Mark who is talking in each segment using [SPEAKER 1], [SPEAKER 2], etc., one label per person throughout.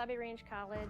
[SPEAKER 1] Mesabi Range College.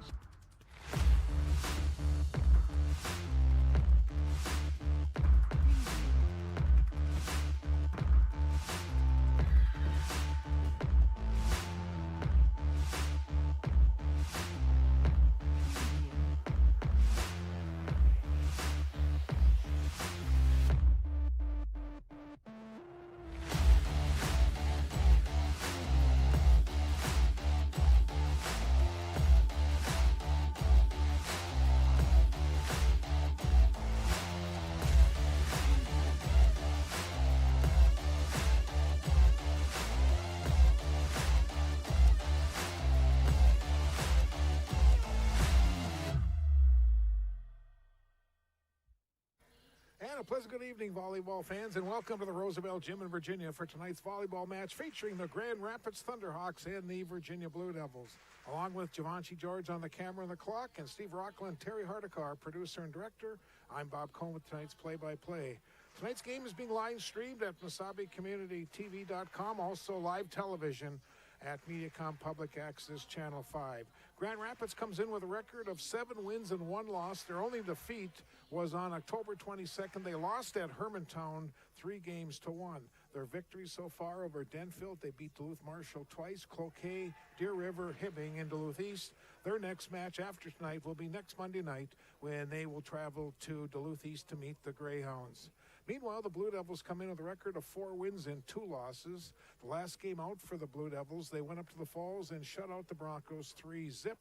[SPEAKER 2] And a pleasant good evening, volleyball fans, and welcome to the Roosevelt Gym in Virginia for tonight's volleyball match featuring the Grand Rapids Thunderhawks and the Virginia Blue Devils. Along with Givenchy George on the camera and the clock, and Steve Rockland, Terry Hardikar, producer and director, I'm Bob Cohn with tonight's play-by-play. Tonight's game is being live streamed at MesabiCommunityTV.com, also live television at Mediacom Public Access Channel 5. Grand Rapids comes in with a record of 7 wins and 1 loss. Their only defeat was on October 22nd. They lost at Hermantown 3-1. Their victories so far over Denfield, they beat Duluth Marshall twice, Cloquet, Deer River, Hibbing, and Duluth East. Their next match after tonight will be next Monday night when they will travel to Duluth East to meet the Greyhounds. Meanwhile, the Blue Devils come in with a record of 4 wins and 2 losses. The last game out for the Blue Devils, they went up to the Falls and shut out the Broncos 3-0.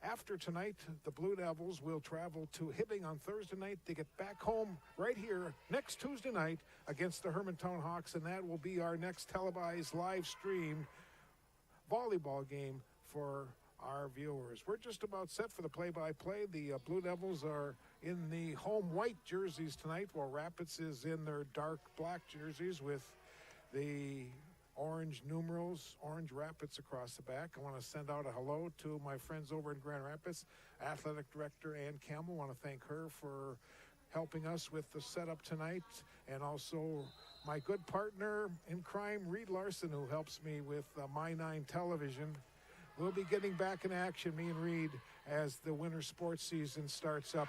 [SPEAKER 2] After tonight, the Blue Devils will travel to Hibbing on Thursday night. They get back home right here next Tuesday night against the Hermantown Hawks, and that will be our next televised, live-streamed volleyball game for our viewers. We're just about set for the play-by-play. The Blue Devils are in the home white jerseys tonight, while Rapids is in their dark black jerseys with the orange numerals, Orange Rapids across the back. I want to send out a hello to my friends over in Grand Rapids, Athletic Director Ann Campbell. I want to thank her for helping us with the setup tonight, and also my good partner in crime, Reed Larson, who helps me with My 9 Television. We'll be getting back in action, me and Reed, as the winter sports season starts up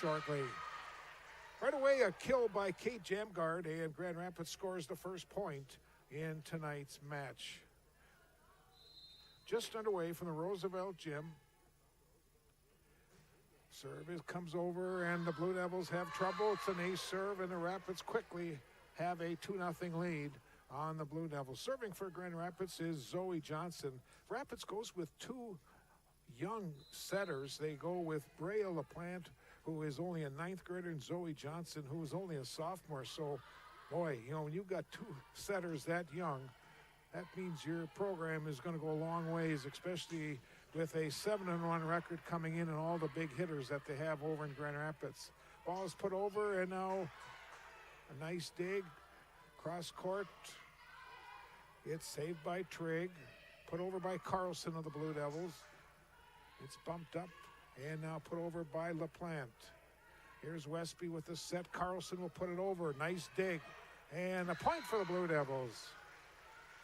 [SPEAKER 2] shortly. Right away, a kill by Kate Jamgard, and Grand Rapids scores the first point in tonight's match. Just underway from the Roosevelt Gym. Service comes over, and the Blue Devils have trouble. It's an ace serve, and the Rapids quickly have a 2-0 lead on the Blue Devils. Serving for Grand Rapids is Zoe Johnson. Rapids goes with 2 young setters. They go with Brea LaPlante, who is only a 9th grader, and Zoe Johnson, who is only a sophomore. So, boy, you know, when you've got 2 setters that young, that means your program is going to go a long ways, especially with a 7-1 record coming in and all the big hitters that they have over in Grand Rapids. Ball is put over, and now a nice dig. Cross court. It's saved by Trigg. Put over by Carlson of the Blue Devils. It's bumped up and now put over by LaPlante. Here's Westby with the set. Carlson will put it over. Nice dig. And a point for the Blue Devils.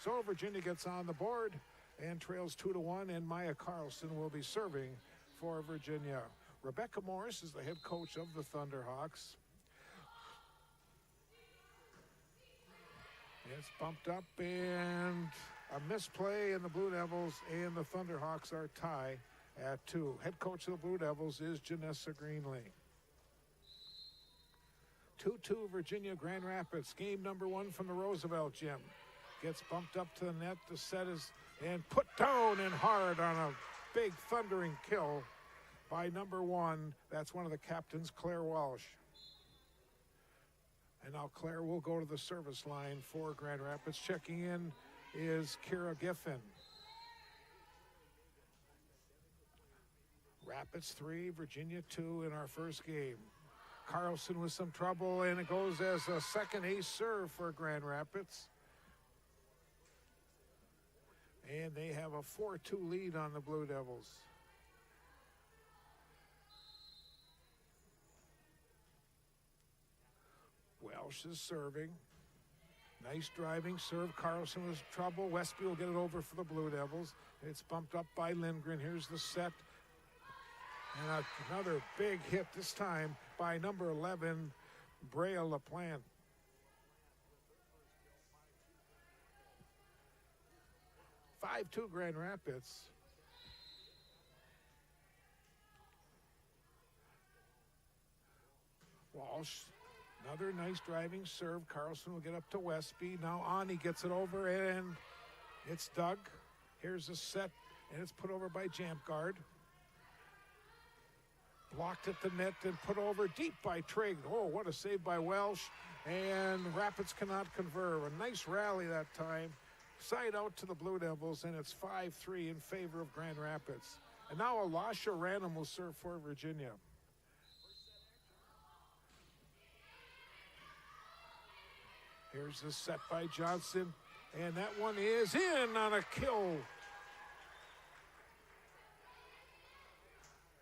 [SPEAKER 2] So Virginia gets on the board and trails 2-1, and Maya Carlson will be serving for Virginia. Rebecca Morris is the head coach of the Thunderhawks. It's bumped up, and a misplay, and the Blue Devils and the Thunderhawks are tied at 2. Head coach of the Blue Devils is Janessa Greenlee. 2-2 Virginia Grand Rapids. Game number 1 from the Roosevelt Gym. Gets bumped up to the net. The set is and put down and hard on a big thundering kill by number 1. That's one of the captains, Claire Walsh. And now Claire will go to the service line for Grand Rapids. Checking in is Kira Giffen. Rapids 3, Virginia 2 in our first game. Carlson with some trouble, and it goes as a second ace serve for Grand Rapids. And they have a 4-2 lead on the Blue Devils. Welsh is serving. Nice driving serve. Carlson was trouble. Westby will get it over for the Blue Devils. It's bumped up by Lindgren. Here's the set. And another big hit, this time by number 11, Brea LaPlante. 5-2 Grand Rapids. Walsh, another nice driving serve. Carlson will get up to Westby. Now Ani gets it over, and it's dug. Here's a set, and it's put over by Jampgard. Blocked at the net and put over deep by Trigg. Oh, what a save by Welsh. And Rapids cannot convert. A nice rally that time. Side out to the Blue Devils, and it's 5-3 in favor of Grand Rapids. And now Elisha Random will serve for Virginia. Here's the set by Johnson, and that one is in on a kill.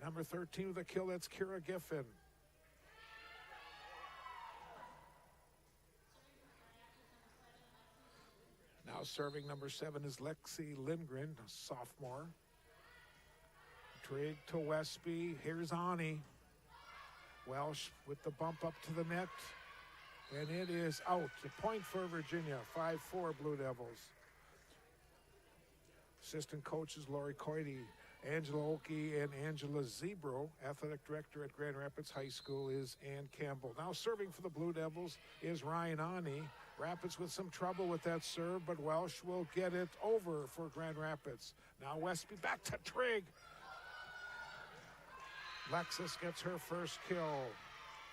[SPEAKER 2] Number 13 with a kill, that's Kira Giffen. Now serving number 7 is Lexi Lindgren, a sophomore. Trigg to Westby. Here's Ani. Welsh with the bump up to the net. And it is out. A point for Virginia. 5-4 Blue Devils. Assistant coaches Lori Coity, Angela Oakey, and Angela Zebro. Athletic director at Grand Rapids High School is Ann Campbell. Now serving for the Blue Devils is Ryan Ani. Rapids with some trouble with that serve, but Welsh will get it over for Grand Rapids. Now Westby back to Trigg. Lexus gets her first kill.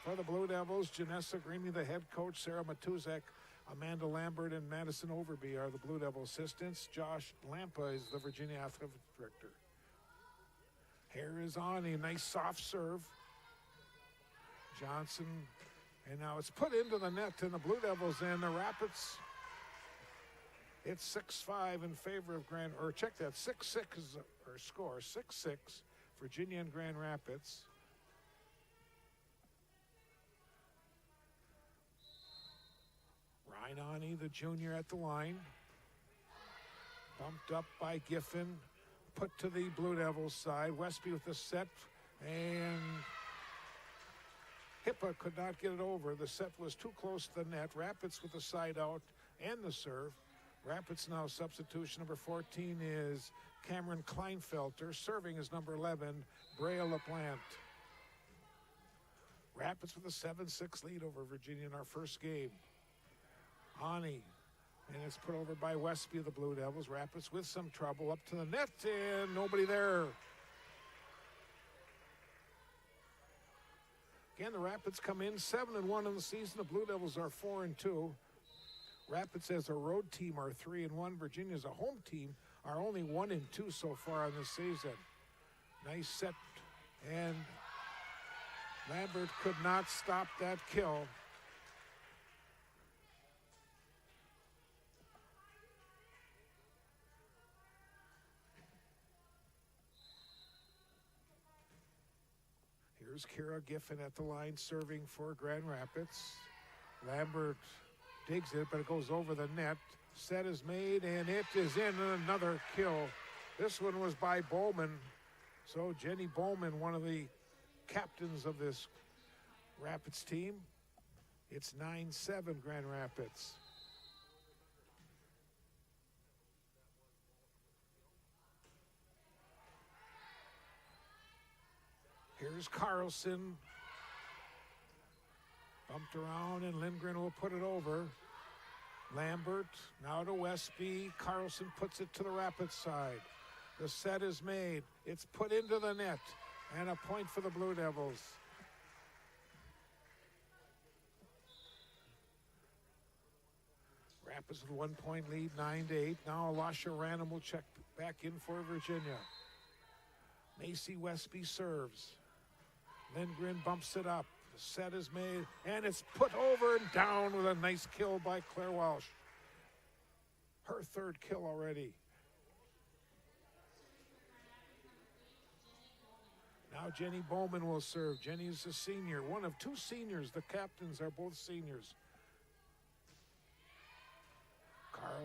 [SPEAKER 2] For the Blue Devils, Janessa Greeny, the head coach, Sarah Matuzek, Amanda Lambert, and Madison Overby are the Blue Devil assistants. Josh Lampa is the Virginia athletic director. Here is Ani, nice soft serve. Johnson, and now it's put into the net, and the Blue Devils and the Rapids. It's 6-5 in favor of Grand, or check that, 6-6 is our score, 6-6, Virginia and Grand Rapids. Ryan Ani, the junior at the line. Bumped up by Giffen. Put to the Blue Devils side. Westby with the set. And Hippa could not get it over. The set was too close to the net. Rapids with the side out and the serve. Rapids now substitution. Number 14 is Cameron Kleinfelter. Serving is number 11, Brea LaPlante. Rapids with a 7-6 lead over Virginia in our first game. Ani, and it's put over by Westby of the Blue Devils. Rapids with some trouble up to the net, and nobody there. Again, the Rapids come in 7-1 in the season. The Blue Devils are 4-2. Rapids as a road team are 3-1. Virginia as a home team are only 1-2 so far in this season. Nice set, and Lambert could not stop that kill. Here's Kira Giffen at the line serving for Grand Rapids. Lambert digs it, but it goes over the net. Set is made, and it is in. Another kill. This one was by Bowman. So Jenny Bowman, one of the captains of this Rapids team. It's 9-7 Grand Rapids. Here's Carlson. Bumped around, and Lindgren will put it over. Lambert, now to Westby. Carlson puts it to the Rapids side. The set is made. It's put into the net, and a point for the Blue Devils. Rapids with 1 point lead, 9-8. Now Elisha Random will check back in for Virginia. Macy Westby serves. Lindgren bumps it up. The set is made, and it's put over and down with a nice kill by Claire Walsh. Her third kill already. Now Jenny Bowman will serve. Jenny's a senior, one of two seniors. The captains are both seniors.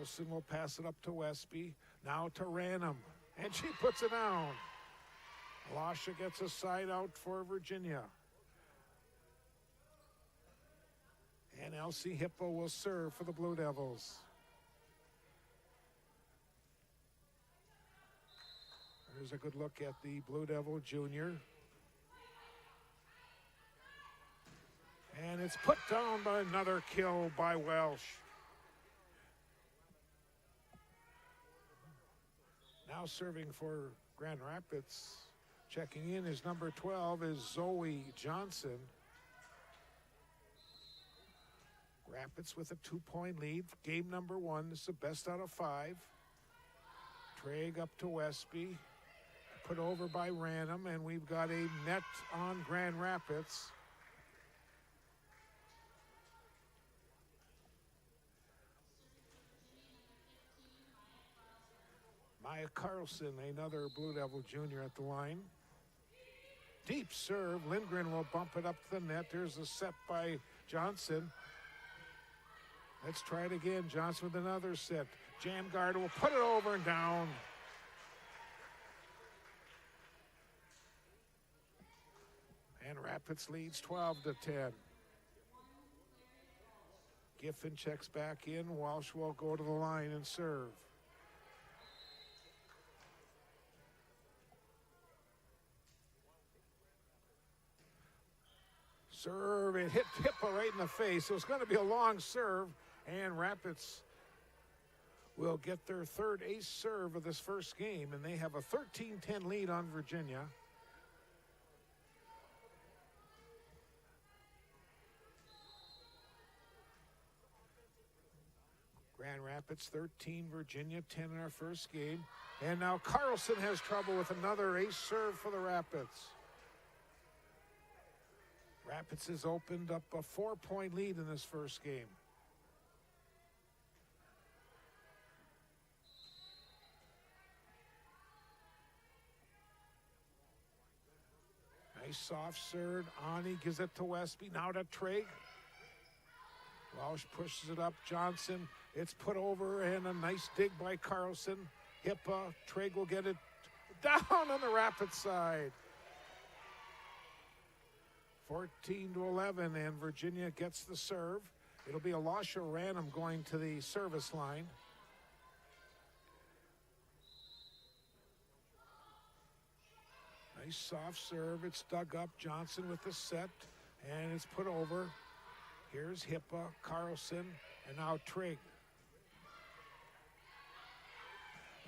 [SPEAKER 2] Carlson will pass it up to Westby. Now to Ranham. And she puts it down. Lasha gets a side out for Virginia. And Elsie Hippo will serve for the Blue Devils. Here's a good look at the Blue Devil junior. And it's put down by another kill by Welsh. Now serving for Grand Rapids. Checking in is number 12 is Zoe Johnson. Rapids with a 2-point lead. Game number 1. This is the best out of 5. Traeg up to Westby. Put over by Ranham, and we've got a net on Grand Rapids. Maya Carlson, another Blue Devil junior at the line. Deep serve. Lindgren will bump it up to the net. There's a set by Johnson. Let's try it again. Johnson with another set. Jam guard will put it over and down. And Rapids leads 12-10. Giffen checks back in. Walsh will go to the line and serve. Serve, it hit Hippo right in the face. It was going to be a long serve, and Rapids will get their third ace serve of this first game, and they have a 13-10 lead on Virginia. Grand Rapids 13, Virginia 10 in our first game. And now Carlson has trouble with another ace serve for the Rapids. Rapids has opened up a 4-point lead in this first game. Nice soft serve. Ani gives it to Westby. Now to Traeg. Walsh pushes it up. Johnson. It's put over, and a nice dig by Carlson. Hippa. Traeg will get it down on the Rapids side. 14-11, and Virginia gets the serve. It'll be Alasha Ranham going to the service line. Nice soft serve. It's dug up. Johnson with the set, and it's put over. Here's Hippa, Carlson, and now Trigg.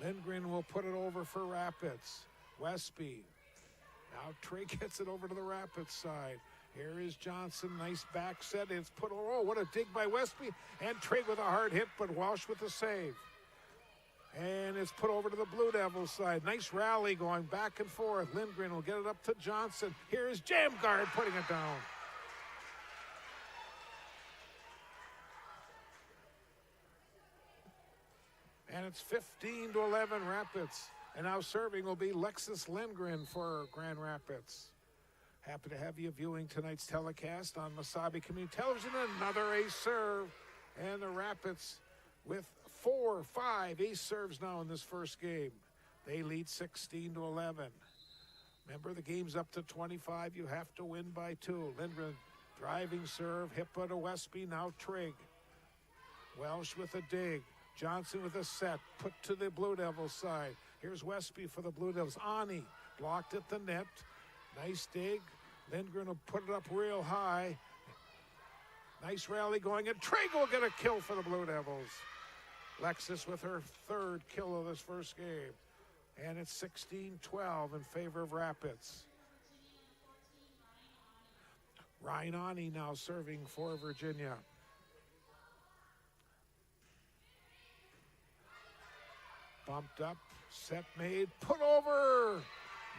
[SPEAKER 2] Lindgren will put it over for Rapids. Westby. Now Trigg gets it over to the Rapids side. Here is Johnson, nice back set. It's put, oh, what a dig by Westby. And Trigg with a hard hit, but Walsh with the save. And it's put over to the Blue Devils side. Nice rally going back and forth. Lindgren will get it up to Johnson. Here is Jamgard putting it down. And it's 15-11 Rapids. And now serving will be Lexus Lindgren for Grand Rapids. Happy to have you viewing tonight's telecast on Masabi Community Television. Another ace serve. And the Rapids with 4-5 ace serves now in this first game. They lead 16-11. Remember, the game's up to 25. You have to win by 2. Lindgren driving serve. Hippa to Westby. Now Trigg. Welsh with a dig. Johnson with a set. Put to the Blue Devils side. Here's Westby for the Blue Devils. Ani blocked at the net. Nice dig. Lindgren will put it up real high. Nice rally going, and Trigg will get a kill for the Blue Devils. Lexus with her third kill of this first game. And it's 16-12 in favor of Rapids. Ryan Ani now serving for Virginia. Bumped up, set made, put over.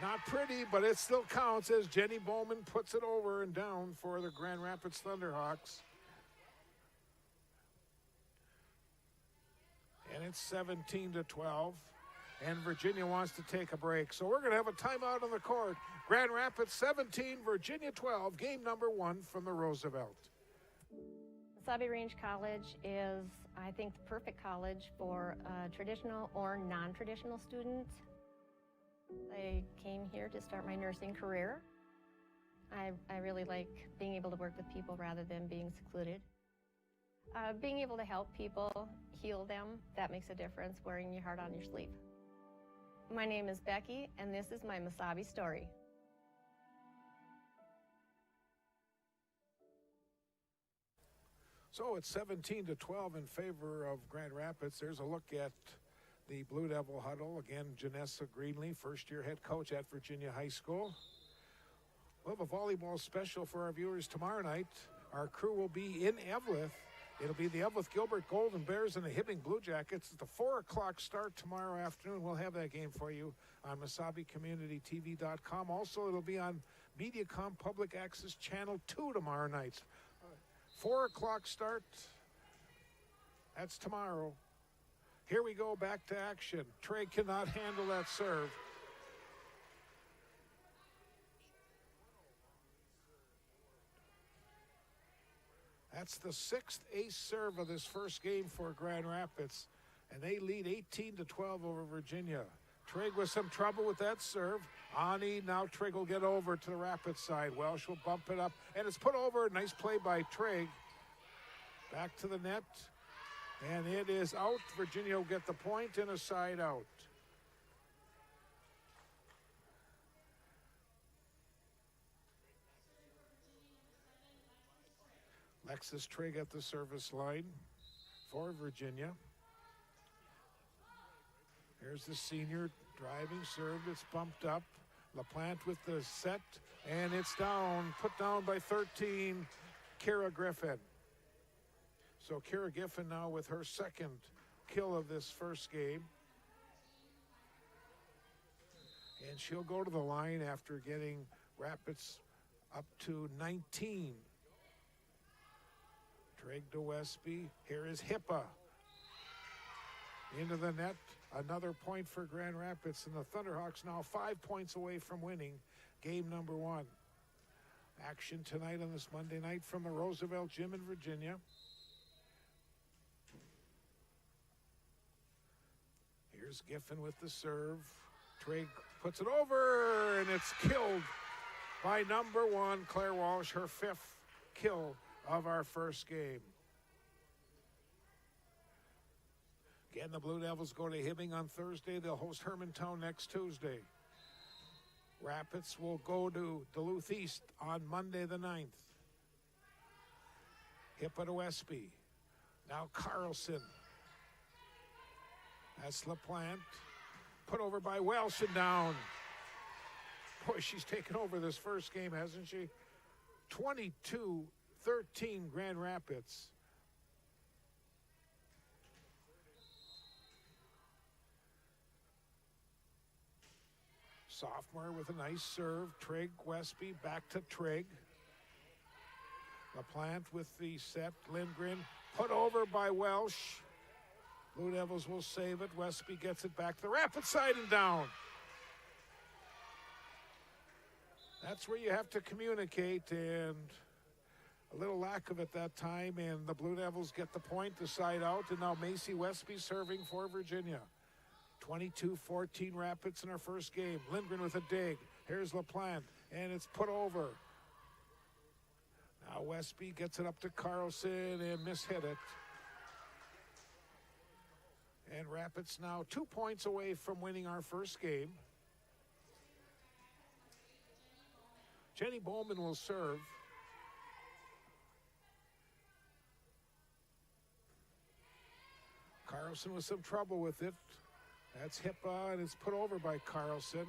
[SPEAKER 2] Not pretty, but it still counts as Jenny Bowman puts it over and down for the Grand Rapids Thunderhawks. And it's 17-12. And Virginia wants to take a break. So we're going to have a timeout on the court. Grand Rapids 17, Virginia 12, game number 1 from the Roosevelt.
[SPEAKER 1] Mesabi Range College is, I think, the perfect college for traditional or non-traditional students. I came here to start my nursing career. I really like being able to work with people rather than being secluded. Being able to help people, heal them, that makes a difference, wearing your heart on your sleeve. My name is Becky, and this is my Mesabi story.
[SPEAKER 2] So it's 17-12 in favor of Grand Rapids. There's a look at the Blue Devil huddle. Again, Janessa Greenlee, first-year head coach at Virginia High School. We'll have a volleyball special for our viewers tomorrow night. Our crew will be in Eveleth. It'll be the Eveleth-Gilbert Golden Bears and the Hibbing Blue Jackets. It's the 4 o'clock start tomorrow afternoon. We'll have that game for you on MesabiCommunityTV.com. Also, it'll be on Mediacom Public Access Channel 2 tomorrow night. 4 o'clock start. That's tomorrow. Here we go, back to action. Trey cannot handle that serve. That's the 6th ace serve of this first game for Grand Rapids, and they lead 18-12 over Virginia. Trigg with some trouble with that serve. Ani, now Trigg will get over to the Rapids side. Welsh will bump it up, and it's put over. Nice play by Trigg. Back to the net, and it is out. Virginia will get the point and a side out. Lexus Trigg at the service line for Virginia. Here's the senior driving serve. It's bumped up. LaPlante with the set, and it's down. Put down by 13, Kira Griffin. So Kira Griffin now with her second kill of this first game. And she'll go to the line after getting Rapids up to 19. Trigg to Westby. Here is Hippa. Into the net. Another point for Grand Rapids. And the Thunderhawks now 5 points away from winning game number 1. Action tonight on this Monday night from the Roosevelt Gym in Virginia. Here's Giffen with the serve. Trigg puts it over, and it's killed by number 1, Claire Walsh, her 5th kill of our first game. Again, the Blue Devils go to Hibbing on Thursday. They'll host Hermantown next Tuesday. Rapids will go to Duluth East on Monday the 9th. Hippa to Westby. Now Carlson. That's LaPlante. Put over by Welsh and down. Boy, she's taken over this first game, hasn't she? 22-13 Grand Rapids. Sophomore with a nice serve. Trigg, Westby, back to Trigg. LaPlante with the set. Lindgren put over by Welsh. Blue Devils will save it. Westby gets it back to the Rapids side and down. That's where you have to communicate, and a little lack of it that time, and the Blue Devils get the point, the side out, and now Macy Westby serving for Virginia. 22-14 Rapids in our first game. Lindgren with a dig. Here's LaPlante, and it's put over. Now Westby gets it up to Carlson and mishit it. And Rapids now 2 points away from winning our first game. Jenny Bowman will serve. Carlson with some trouble with it. That's Hippa, and it's put over by Carlson.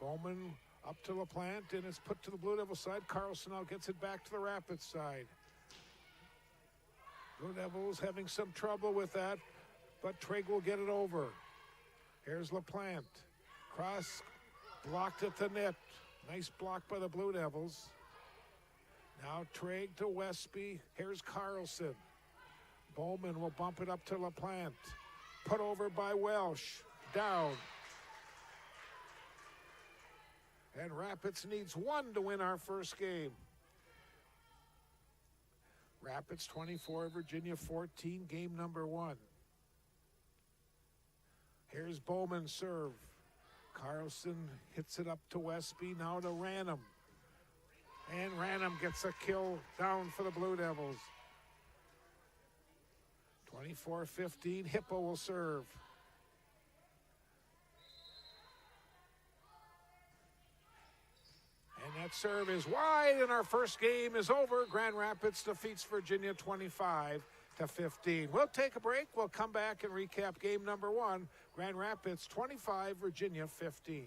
[SPEAKER 2] Bowman up to LaPlante, and it's put to the Blue Devil side. Carlson now gets it back to the Rapids side. Blue Devils having some trouble with that, but Trigg will get it over. Here's LaPlante. Cross blocked at the net. Nice block by the Blue Devils. Now Trigg to Westby. Here's Carlson. Bowman will bump it up to LaPlante. Put over by Welsh. Down. And Rapids needs 1 to win our first game. Rapids 24, Virginia 14, game number 1. Here's Bowman's serve. Carlson hits it up to Westby, now to Ranum. And Ranum gets a kill down for the Blue Devils. 24-15, Hippo will serve. And that serve is wide, and our first game is over. Grand Rapids defeats Virginia 25-15. We'll take a break. We'll come back and recap game number 1. Grand Rapids 25, Virginia 15.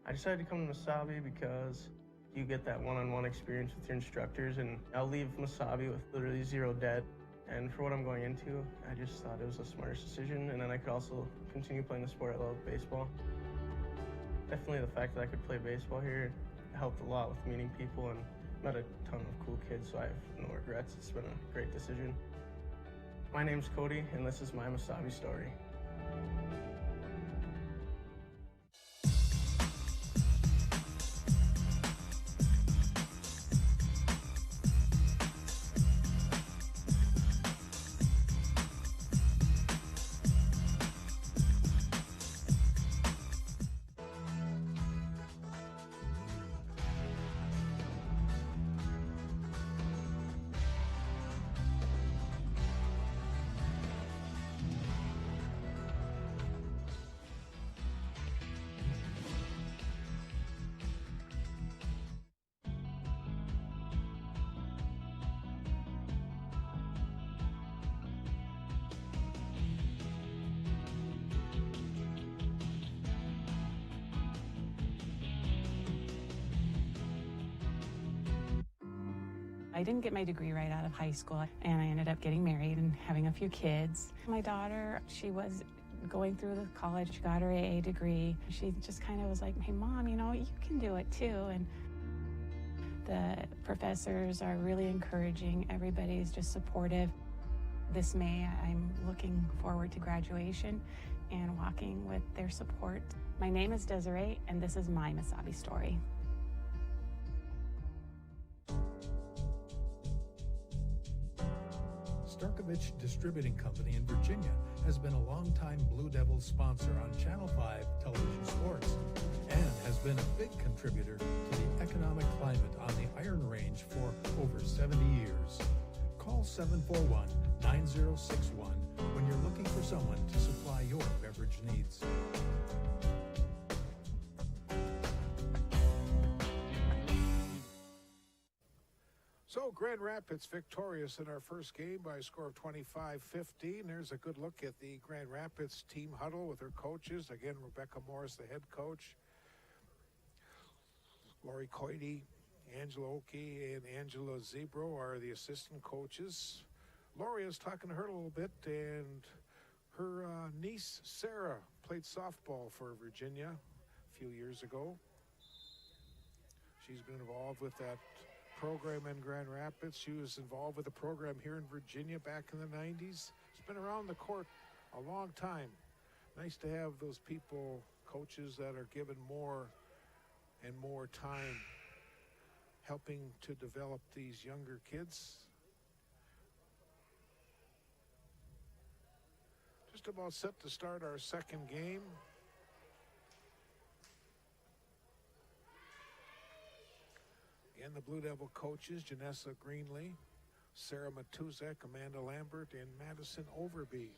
[SPEAKER 3] I decided to come to Mesabi because you get that one-on-one experience with your instructors, and I'll leave Mesabi with literally zero debt. And for what I'm going into, I just thought it was the smartest decision, and then I could also continue playing the sport I love, baseball. Definitely the fact that I could play baseball here helped a lot with meeting people and met a ton of cool kids, so I have no regrets. It's been a great decision. My name's Cody, and this is my Mesabi story.
[SPEAKER 4] I didn't get my degree right out of high school, and I ended up getting married and having a few kids. My daughter, she was going through the college, she got her AA degree. She just kind of was like, hey, Mom, you know, you can do it too. And the professors are really encouraging. Everybody's just supportive. This May, I'm looking forward to graduation and walking with their support. My name is Desiree, and this is my Mesabi story.
[SPEAKER 5] Starkovich Distributing Company in Virginia has been a longtime Blue Devils sponsor on Channel 5 television sports and has been a big contributor to the economic climate on the Iron Range for over 70 years. Call 741-9061 when you're looking for someone to supply your beverage needs.
[SPEAKER 2] So Grand Rapids victorious in our first game by a score of 25-15. There's a good look at the Grand Rapids team huddle with their coaches. Again, Rebecca Morris, the head coach. Lori Coity, Angela Oki, and Angela Zebro are the assistant coaches. Lori is talking to her a little bit, and her niece, Sarah, played softball for Virginia a few years ago. She's been involved with that program in Grand Rapids. She was involved with a program here in Virginia back in the 90s. She's been around the court a long time. Nice to have those people, coaches that are given more and more time helping to develop these younger kids. Just about set to start our second game. Again, the Blue Devil coaches, Janessa Greenlee, Sarah Matuzek, Amanda Lambert, and Madison Overby.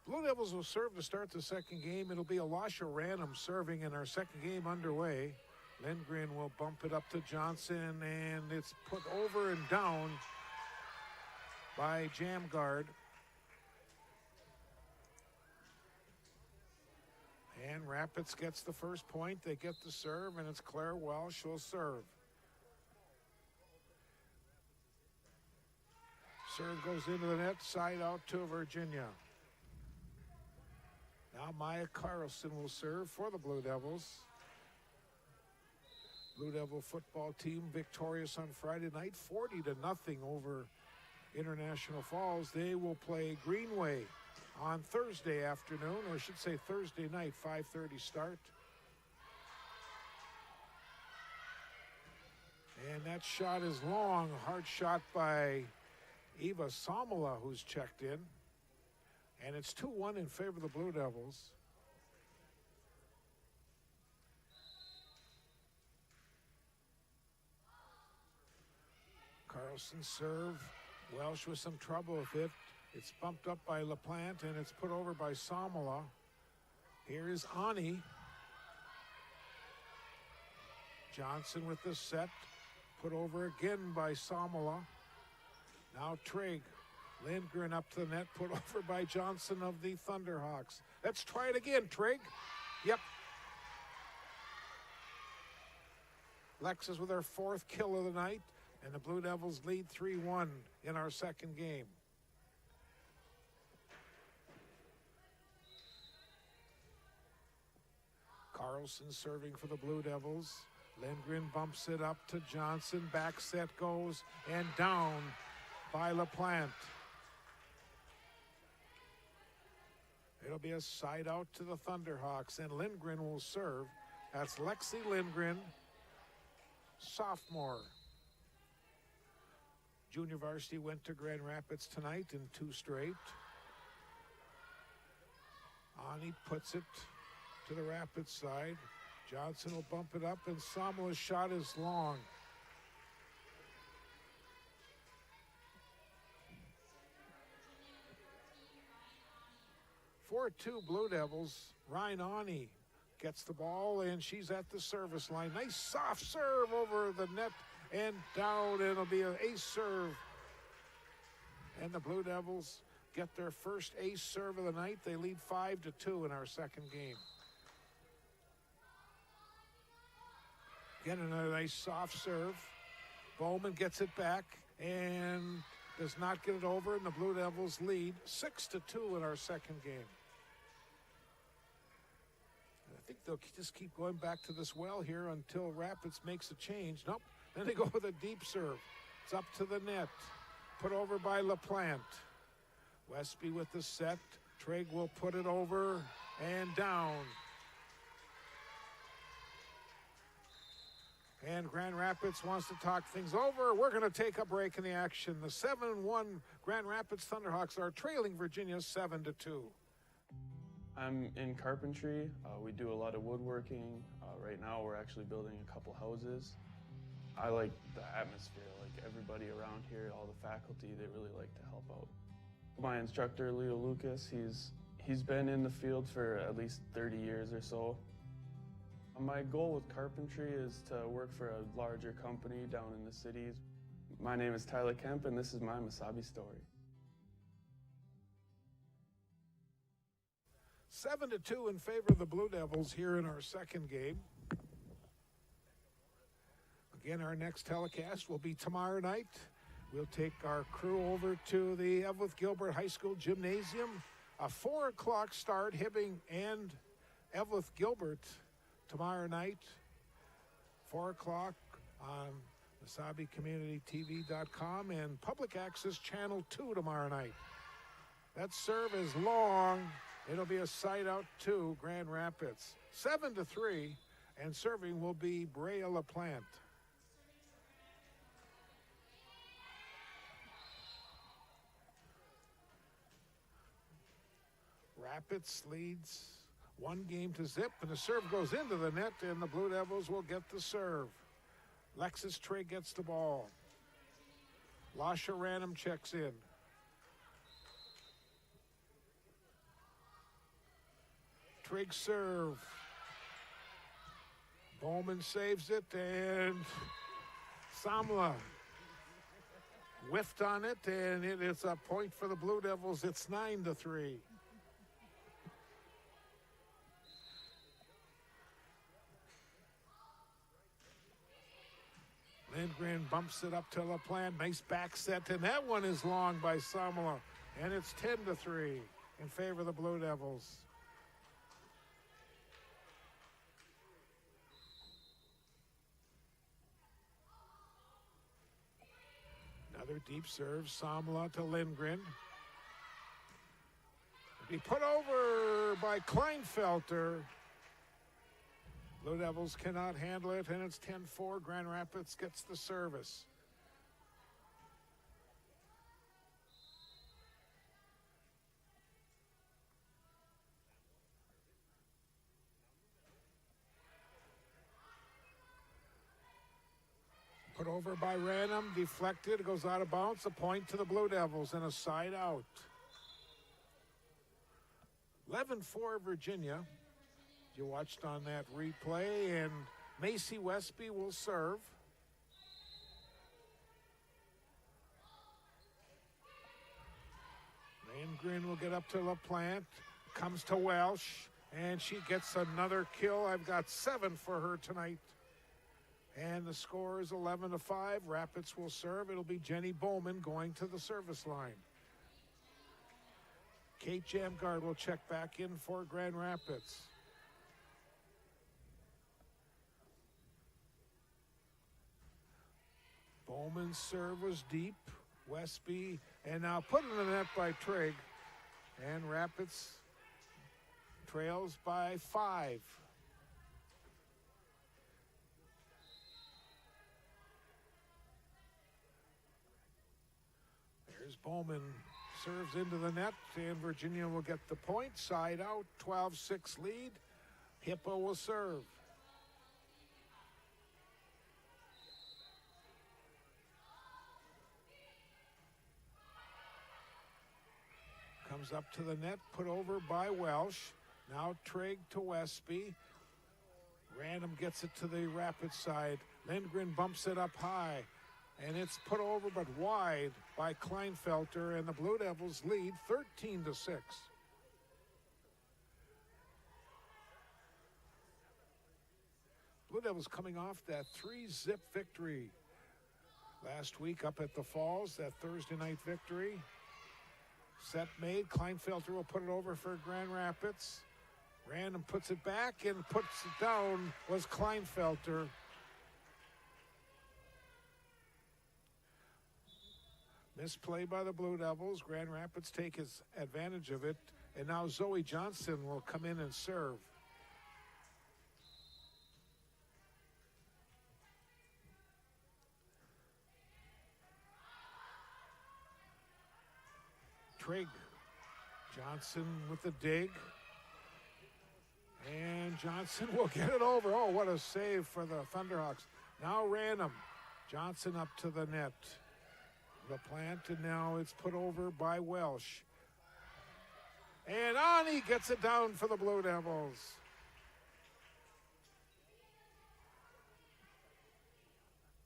[SPEAKER 2] Blue Devils will serve to start the second game. It'll be Alasha Ranum serving in our second game underway. Lindgren will bump it up to Johnson, and it's put over and down by Jamgard. And Rapids gets the first point. They get the serve, and it's Claire Welsh who'll serve. Serve goes into the net, side out to Virginia. Now Maya Carlson will serve for the Blue Devils. Blue Devil football team victorious on Friday night, 40-0 over International Falls. They will play Greenway on Thursday afternoon, or I should say Thursday night, 5:30 start. And that shot is long. Hard shot by Eva Samala, who's checked in. And it's 2-1 in favor of the Blue Devils. Carlson serve. Welsh with some trouble with it. It's bumped up by LaPlante, and it's put over by Samala. Here is Ani. Johnson with the set. Put over again by Samala. Now Trigg. Lindgren up to the net. Put over by Johnson of the Thunderhawks. Let's try it again, Trigg. Yep. Lexus with her 4th kill of the night. And the Blue Devils lead 3-1 in our second game. Carlson serving for the Blue Devils. Lindgren bumps it up to Johnson. Back set goes and down by LaPlante. It'll be a side out to the Thunderhawks, and Lindgren will serve. That's Lexi Lindgren, sophomore. Junior varsity went to Grand Rapids tonight in 2 straight. Ani puts it to the Rapids side. Johnson will bump it up, and Samala's shot is long. For 2 Blue Devils, Ryan Ani gets the ball, and she's at the service line. Nice soft serve over the net and down. It'll be an ace serve. And the Blue Devils get their first ace serve of the night. They lead 5-2 in our second game. Again, another nice soft serve. Bowman gets it back and does not get it over, and the Blue Devils lead 6-2 in our second game. I think they'll just keep going back to this well here until Rapids makes a change. Nope. Then they go with a deep serve. It's up to the net. Put over by LaPlante. Westby with the set. Trigg will put it over and down. And Grand Rapids wants to talk things over. We're going to take a break in the action. The 7-1 Grand Rapids Thunderhawks are trailing Virginia 7-2.
[SPEAKER 6] I'm in carpentry. We do a lot of woodworking. Right now we're actually building a couple houses. I like the atmosphere, like everybody around here, all the faculty, they really like to help out. My instructor, Leo Lucas, he's been in the field for at least 30 years or so. My goal with carpentry is to work for a larger company down in the cities. My name is Tyler Kemp, and this is my Mesabi story.
[SPEAKER 2] 7-2 in favor of the Blue Devils here in our second game. Again, our next telecast will be tomorrow night. We'll take our crew over to the Evelyn Gilbert High School Gymnasium. A 4 o'clock start, Hibbing and Evelyn Gilbert tomorrow night. 4 o'clock on MesabiCommunityTV.com and Public Access Channel 2 tomorrow night. That serve is long. It'll be a side out to Grand Rapids. 7-3, and serving will be Brea LaPlante. Rapids leads 1-0, and the serve goes into the net, and the Blue Devils will get the serve. Lexus Trigg gets the ball. Lasha Random checks in. Trigg serve. Bowman saves it, and Samla whiffed on it, and it is a point for the Blue Devils. It's 9-3. Lindgren bumps it up to LaPlante. Nice back set, and that one is long by Samala. And it's 10-3 in favor of the Blue Devils. Another deep serve, Samala to Lindgren. Be put over by Kleinfelter. Blue Devils cannot handle it, and it's 10-4. Grand Rapids gets the service. Put over by Random, deflected, goes out of bounds. A point to the Blue Devils and a side out. 11-4 Virginia. You watched on that replay, and Macy Westby will serve. Landgren will get up to LaPlante, comes to Welsh, and she gets another kill. I've got 7 for her tonight. And the score is 11-5. Rapids will serve. It'll be Jenny Bowman going to the service line. Kate Jamgard will check back in for Grand Rapids. Bowman's serve was deep. Westby, and now put in the net by Trigg. And Rapids trails by 5. There's Bowman, serves into the net, and Virginia will get the point. Side out, 12-6 lead. Hippo will serve. Comes up to the net, put over by Welsh. Now Trigg to Westby. Random gets it to the Rapid side. Lindgren bumps it up high. And it's put over but wide by Kleinfelter, and the Blue Devils lead 13-6. Blue Devils coming off that 3-zip victory last week up at the Falls, that Thursday night victory. Set made. Kleinfelter will put it over for Grand Rapids. Random puts it back, and puts it down was Kleinfelter. Misplay by the Blue Devils. Grand Rapids take his advantage of it. And now Zoe Johnson will come in and serve. Trigg. Johnson with the dig. And Johnson will get it over. Oh, what a save for the Thunderhawks. Now Random. Johnson up to the net. LaPlante, and now it's put over by Welsh. And Ani gets it down for the Blue Devils.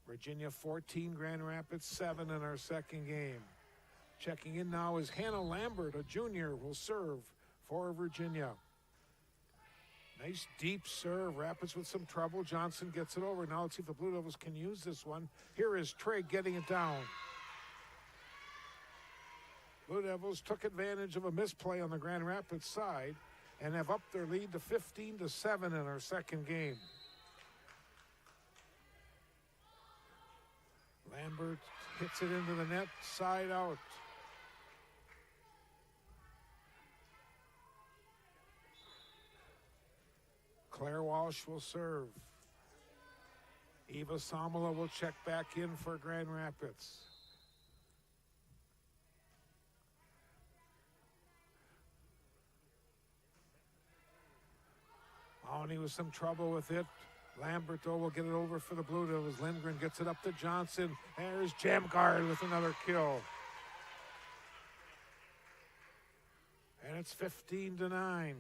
[SPEAKER 2] Virginia 14, Grand Rapids 7 in our second game. Checking in now is Hannah Lambert, a junior, will serve for Virginia. Nice deep serve. Rapids with some trouble. Johnson gets it over. Now let's see if the Blue Devils can use this one. Here is Trigg getting it down. Blue Devils took advantage of a misplay on the Grand Rapids side and have upped their lead to 15-7 in our second game. Lambert hits it into the net, side out. Claire Walsh will serve. Eva Samala will check back in for Grand Rapids. Mahoney with some trouble with it. Lambert, though, will get it over for the Blue Devils. Lindgren gets it up to Johnson. There's Jamgard with another kill. And it's 15-9.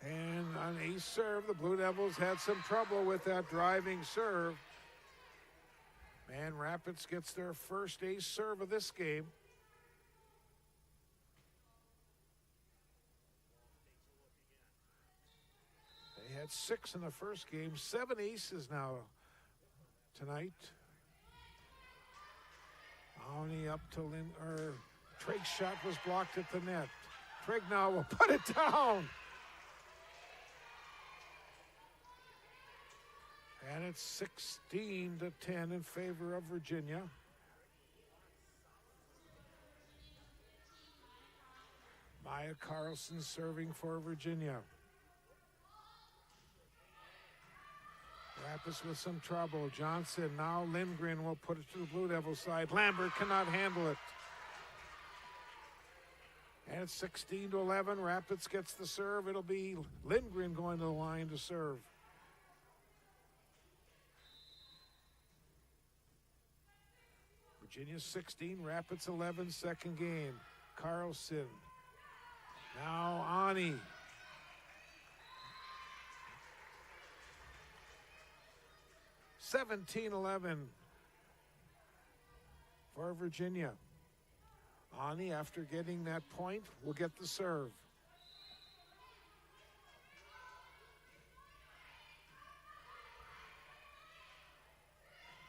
[SPEAKER 2] And on ace serve, the Blue Devils had some trouble with that driving serve. And Rapids gets their first ace serve of this game. They had 6 in the first game, 7 aces now tonight. Mahoney up to Trigg's shot was blocked at the net. Trigg now will put it down. And it's 16-10 in favor of Virginia. Maya Carlson serving for Virginia. Rapids with some trouble. Johnson, now Lindgren will put it to the Blue Devil side. Lambert cannot handle it. And it's 16-11. Rapids gets the serve. It'll be Lindgren going to the line to serve. Virginia 16, Rapids 11, second game. Carlson. Now Ani. $17-11 for Virginia. Ani, after getting that point, will get the serve.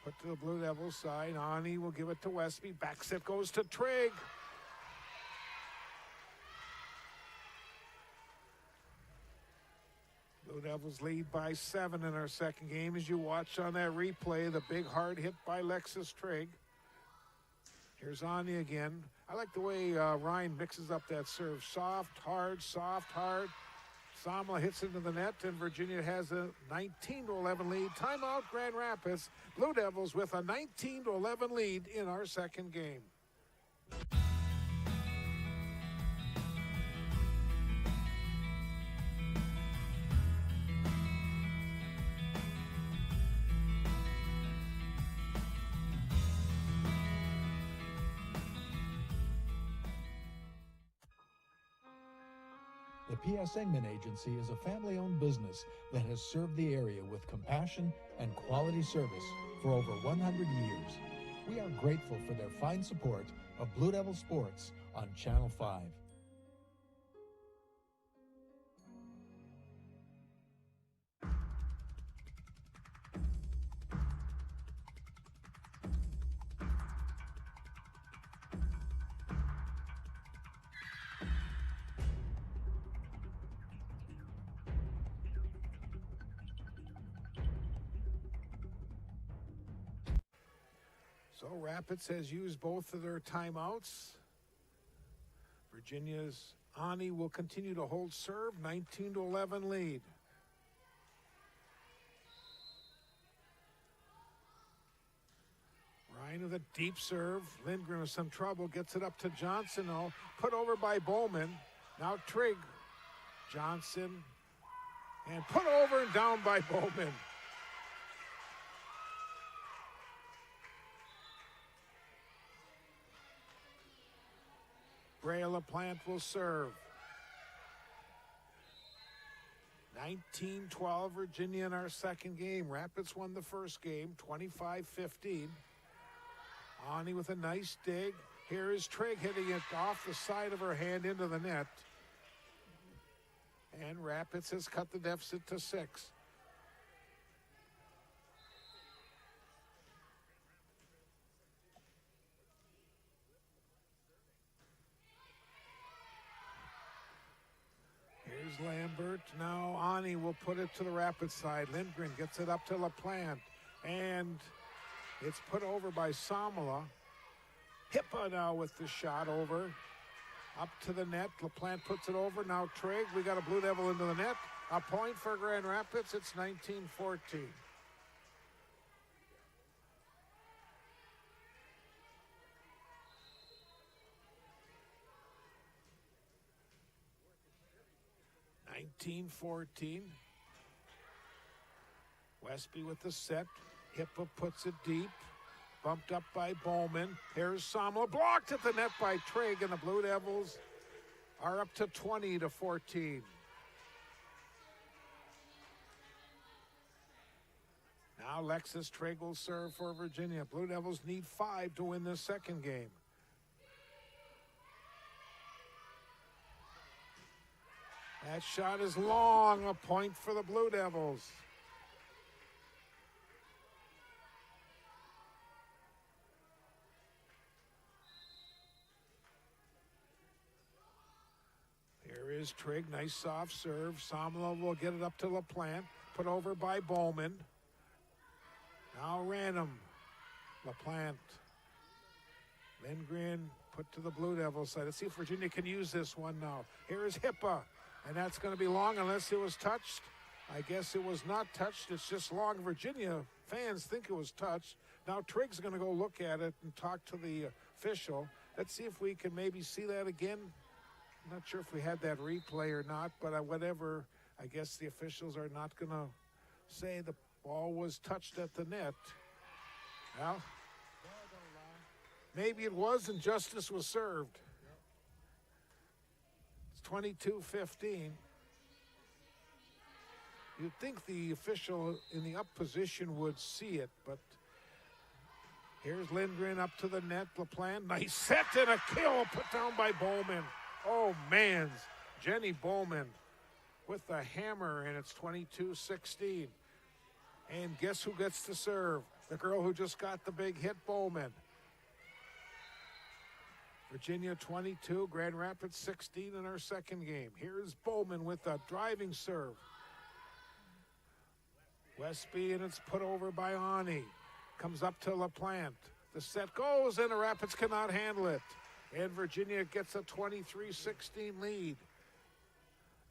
[SPEAKER 2] Put to the Blue Devils side. Ani will give it to Westby. Back set goes to Trigg. Blue Devils lead by 7 in our second game. As you watch on that replay, the big hard hit by Lexus Trigg. Here's Ani again. I like the way Ryan mixes up that serve. Soft, hard, soft, hard. Samla hits into the net, and Virginia has a 19-11 lead. Timeout, Grand Rapids. Blue Devils with a 19-11 lead in our second game.
[SPEAKER 5] The P.S. Engman Agency is a family-owned business that has served the area with compassion and quality service for over 100 years. We are grateful for their fine support of Blue Devil Sports on Channel 5.
[SPEAKER 2] So Rapids has used both of their timeouts. Virginia's Ani will continue to hold serve, 19-11 lead. Ryan with a deep serve. Lindgren with some trouble, gets it up to Johnson, though. Put over by Bowman. Now Trigg. Johnson. And put over and down by Bowman. Brea LaPlante will serve. 19-12 Virginia in our second game. Rapids won the first game, 25-15. Ani with a nice dig. Here is Trigg hitting it off the side of her hand into the net. And Rapids has cut the deficit to 6. Lambert. Now Ani will put it to the Rapids side. Lindgren gets it up to LaPlante. And it's put over by Samala. Hippa now with the shot over. Up to the net. LaPlante puts it over. Now Trigg. We got a Blue Devil into the net. A point for Grand Rapids. It's 19-14. Westby with the set. Hippa puts it deep. Bumped up by Bowman. Here's Samla. Blocked at the net by Trigg, and the Blue Devils are up to 20-14. Now Lexus Trigg will serve for Virginia. Blue Devils need 5 to win this second game. That shot is long, a point for the Blue Devils. Here is Trigg, nice soft serve. Samla will get it up to LaPlante, put over by Bowman. Now Random, LaPlante. Lindgren put to the Blue Devils side. Let's see if Virginia can use this one now. Here is Hippa, and that's going to be long unless it was touched. I guess it was not touched. It's just long. Virginia fans think it was touched. Now Triggs going to go look at it and talk to the official. Let's see if we can maybe see that again. I'm not sure if we had that replay or not, but whatever. I guess the officials are not going to say the ball was touched at the net. Well, maybe it was and justice was served. It's 22-15. You'd think the official in the up position would see it, but here's Lindgren up to the net. LaPlante, nice set and a kill put down by Bowman. Oh, man. Jenny Bowman with the hammer, and it's 22-16. And guess who gets to serve? The girl who just got the big hit, Bowman. Virginia 22, Grand Rapids 16 in our second game. Here's Bowman with a driving serve. Westby, and it's put over by Ani. Comes up to LaPlante. The set goes, and the Rapids cannot handle it. And Virginia gets a 23-16 lead.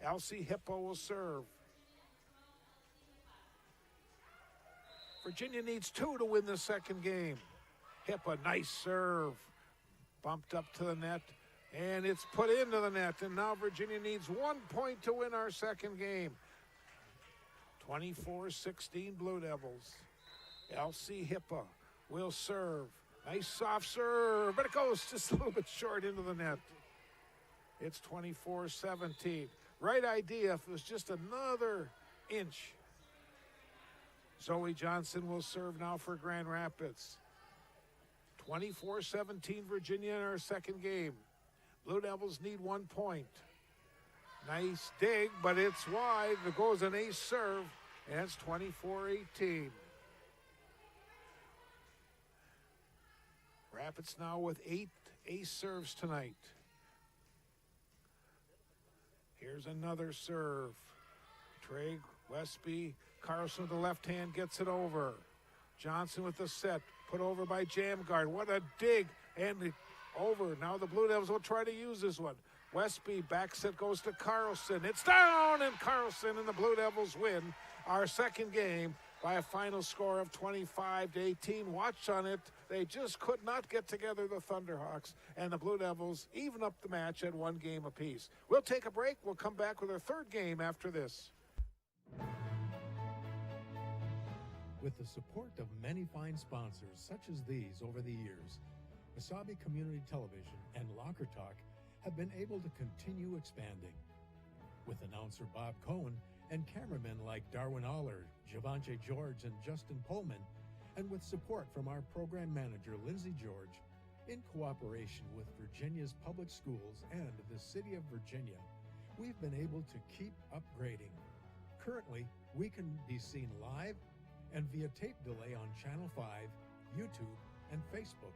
[SPEAKER 2] Elsie Hippo will serve. Virginia needs 2 to win the second game. Hippo, nice serve. Bumped up to the net, and it's put into the net. And now Virginia needs 1 point to win our second game. 24-16 Blue Devils. Elsie Hippa will serve. Nice soft serve, but it goes just a little bit short into the net. It's 24-17. Right idea if it was just another inch. Zoe Johnson will serve now for Grand Rapids. 24-17 Virginia in our second game. Blue Devils need 1 point. Nice dig, but it's wide. There goes an ace serve, and it's 24-18. Rapids now with 8 ace serves tonight. Here's another serve. Trigg, Westby, Carlson with the left hand gets it over. Johnson with the set, put over by Jamgard. What a dig, and over. Now the Blue Devils will try to use this one. Westby, back set goes to Carlson. It's down, and Carlson and the Blue Devils win our second game by a final score of 25-18. Watch on it. They just could not get together, the Thunderhawks, and the Blue Devils even up the match at 1 game apiece. We'll take a break. We'll come back with our third game after this.
[SPEAKER 5] With the support of many fine sponsors such as these over the years, Mesabi Community Television and Locker Talk have been able to continue expanding. With announcer Bob Cohen and cameramen like Darwin Aller, Javante George, and Justin Pullman, and with support from our program manager Lindsay George, in cooperation with Virginia's public schools and the City of Virginia, we've been able to keep upgrading. Currently, we can be seen live and via tape delay on Channel 5, YouTube, and Facebook,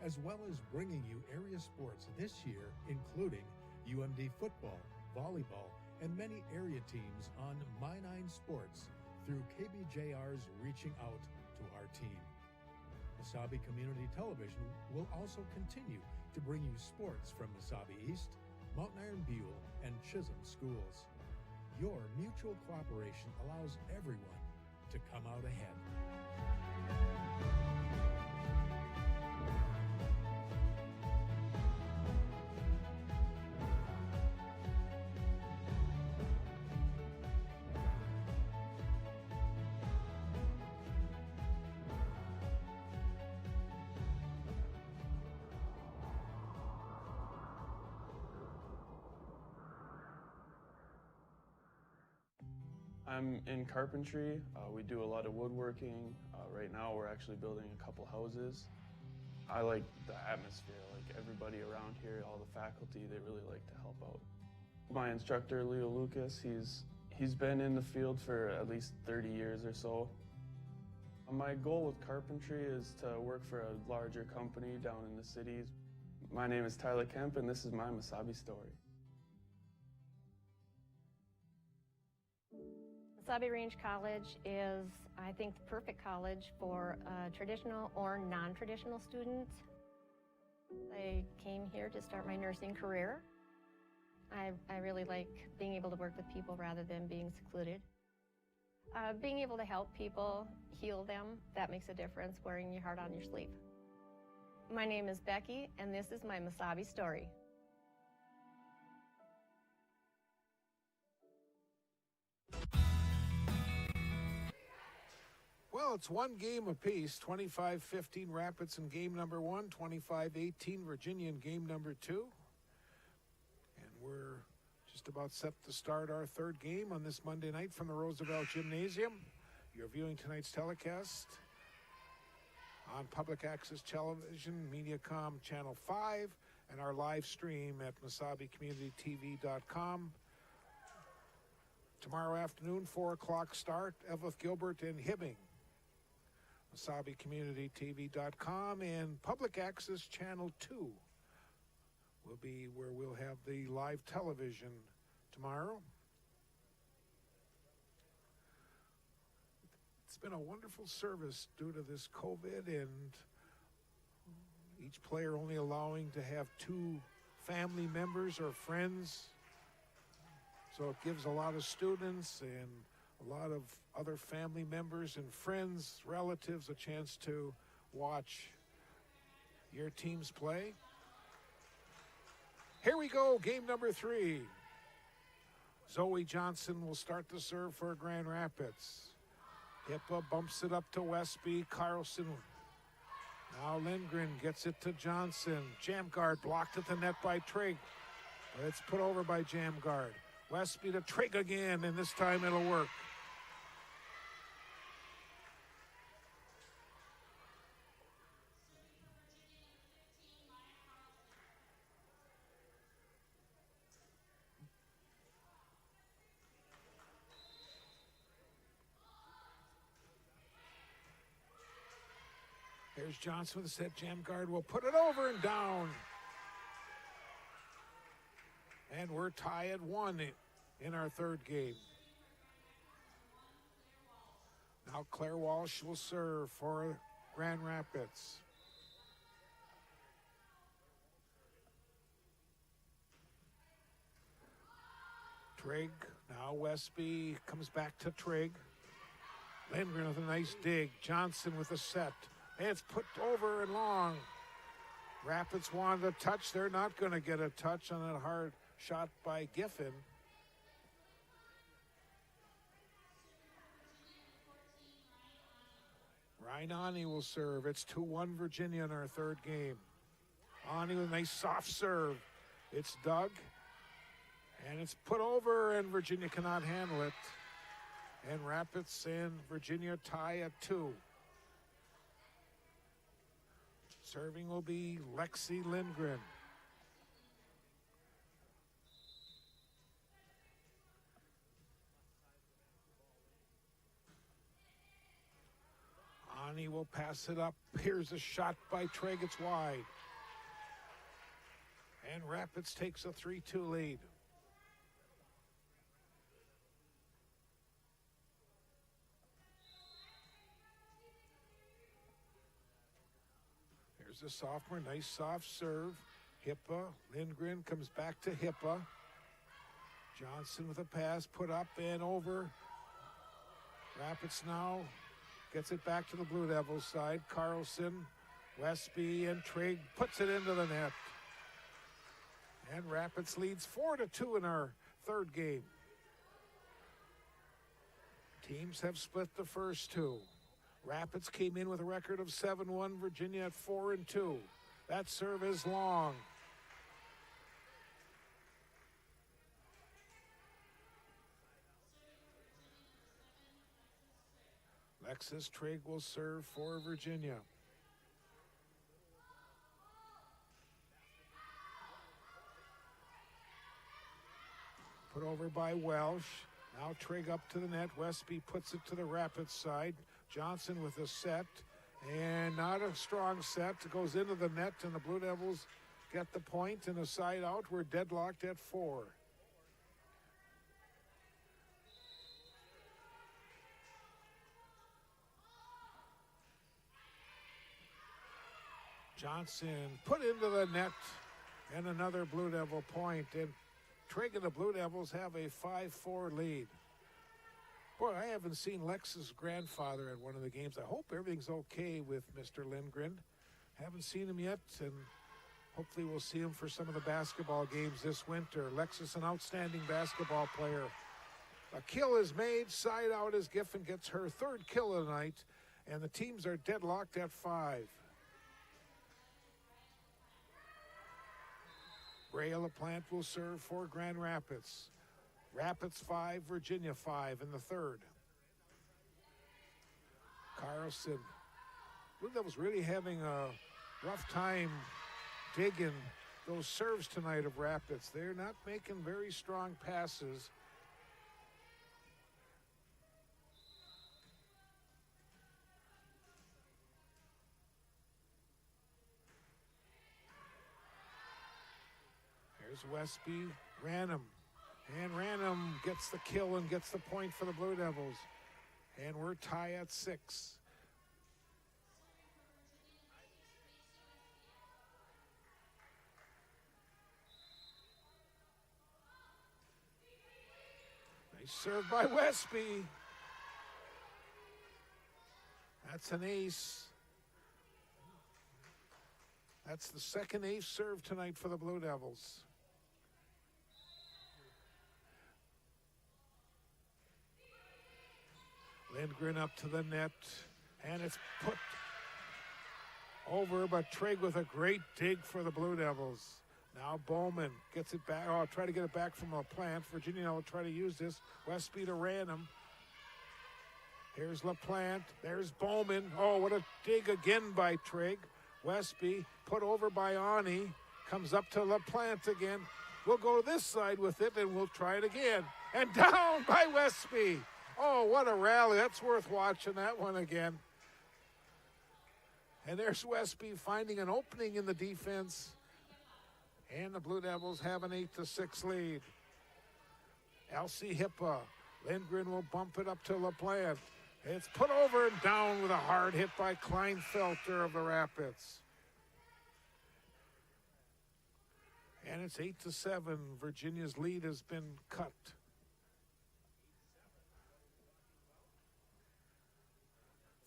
[SPEAKER 5] as well as bringing you area sports this year, including UMD football, volleyball, and many area teams on My9 Sports through KBJR's Reaching Out to Our Team. Mesabi Community Television will also continue to bring you sports from Mesabi East, Mountain Iron Buell, and Chisholm schools. Your mutual cooperation allows everyone to come out ahead.
[SPEAKER 6] I'm in carpentry. We do a lot of woodworking. Right now we're actually building a couple houses. I like the atmosphere, like everybody around here, all the faculty, they really like to help out. My instructor, Leo Lucas, he's been in the field for at least 30 years or so. My goal with carpentry is to work for a larger company down in the cities. My name is Tyler Kemp, and this is my Mesabi story.
[SPEAKER 1] Mesabi Range College is, I think, the perfect college for traditional or non-traditional students. I came here to start my nursing career. I really like being able to work with people rather than being secluded. Being able to help people, heal them, that makes a difference, wearing your heart on your sleeve. My name is Becky, and this is my Mesabi story.
[SPEAKER 2] Well, it's one game apiece, 25-15 Rapids in game number 1, 25-18 Virginia in game number 2. And we're just about set to start our third game on this Monday night from the Roosevelt Gymnasium. You're viewing tonight's telecast on Public Access Television, Mediacom Channel 5, and our live stream at MesabiCommunityTV.com. Tomorrow afternoon, 4 o'clock start, Evelyn Gilbert and Hibbing. MesabiCommunityTV.com and Public Access Channel 2 will be where we'll have the live television tomorrow. It's been a wonderful service due to this COVID and each player only allowing to have 2 family members or friends. So it gives a lot of students and a lot of other family members and friends, relatives, a chance to watch your teams play. Here we go, game number 3. Zoe Johnson will start the serve for Grand Rapids. Hippa bumps it up to Westby. Carlson. Now Lindgren gets it to Johnson. Jam guard blocked at the net by Trigg. But it's put over by Jam guard. Westby to Trigg again, and this time it'll work. Here's Johnson with a set. Jam guard will put it over and down. And we're tied at 1 in our third game. Now Claire Walsh will serve for Grand Rapids. Trigg, now Westby comes back to Trigg. Lindgren with a nice dig. Johnson with a set. It's put over and long. Rapids wanted a touch. They're not going to get a touch on that hard shot by Giffen. Ryan Ani will serve. It's 2-1 Virginia in our third game. Ani with a nice soft serve. It's dug. And it's put over, and Virginia cannot handle it. And Rapids and Virginia tie at 2. Serving will be Lexi Lindgren. Ani will pass it up. Here's a shot by Trigg. It's wide. And Rapids takes a 3-2 lead. Here's the sophomore. Nice soft serve. Hippa. Lindgren comes back to Hippa. Johnson with a pass. Put up and over. Rapids now gets it back to the Blue Devils side. Carlson, Westby, and Trigg puts it into the net. And Rapids leads 4-2 in our third game. Teams have split the first 2. Rapids came in with a record of 7-1, Virginia at 4-2. That serve is long. Alexis Trigg will serve for Virginia. Put over by Welsh. Now Trigg up to the net. Westby puts it to the Rapids side. Johnson with a set. And not a strong set. It goes into the net, and the Blue Devils get the point. And a side out. We're deadlocked at 4. Johnson put into the net, and another Blue Devil point. And Trigg and the Blue Devils have a 5-4 lead. Boy, I haven't seen Lex's grandfather at one of the games. I hope everything's okay with Mr. Lindgren. Haven't seen him yet, and hopefully we'll see him for some of the basketball games this winter. Lex is an outstanding basketball player. A kill is made, side out as Giffen gets her third kill of the night, and the teams are deadlocked at 5. Ray LaPlante will serve for Grand Rapids. Rapids 5, Virginia 5 in the third. Carlson. Blue Devils really having a rough time digging those serves tonight of Rapids. They're not making very strong passes. There's Westby, Ranum. And Ranum gets the kill and gets the point for the Blue Devils. And we're tied at 6. Nice serve by Westby. That's an ace. That's the second ace serve tonight for the Blue Devils. Lindgren up to the net, and it's put over, but Trigg with a great dig for the Blue Devils. Now Bowman gets it back. Oh, try to get it back from LaPlante. Virginia will try to use this. Westby to Ranum. Here's LaPlante. There's Bowman. Oh, what a dig again by Trigg. Westby put over by Ani. Comes up to LaPlante again. We'll go this side with it, and we'll try it again. And down by Westby. Oh, what a rally. That's worth watching that one again. And there's Westby finding an opening in the defense. And the Blue Devils have an 8-6 lead. Elsie Hippa. Lindgren will bump it up to LaPlante. It's put over and down with a hard hit by Kleinfelter of the Rapids. And it's 8-7. Virginia's lead has been cut.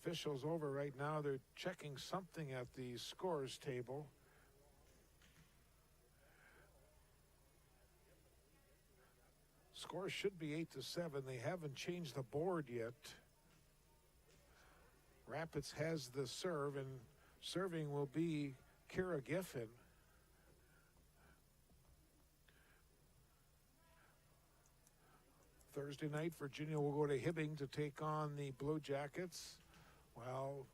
[SPEAKER 2] Officials over right now. They're checking something at the scores table. Score should be 8-7. They haven't changed the board yet. Rapids has the serve, and serving will be Kira Giffen. Thursday night, Virginia will go to Hibbing to take on the Blue Jackets. Well,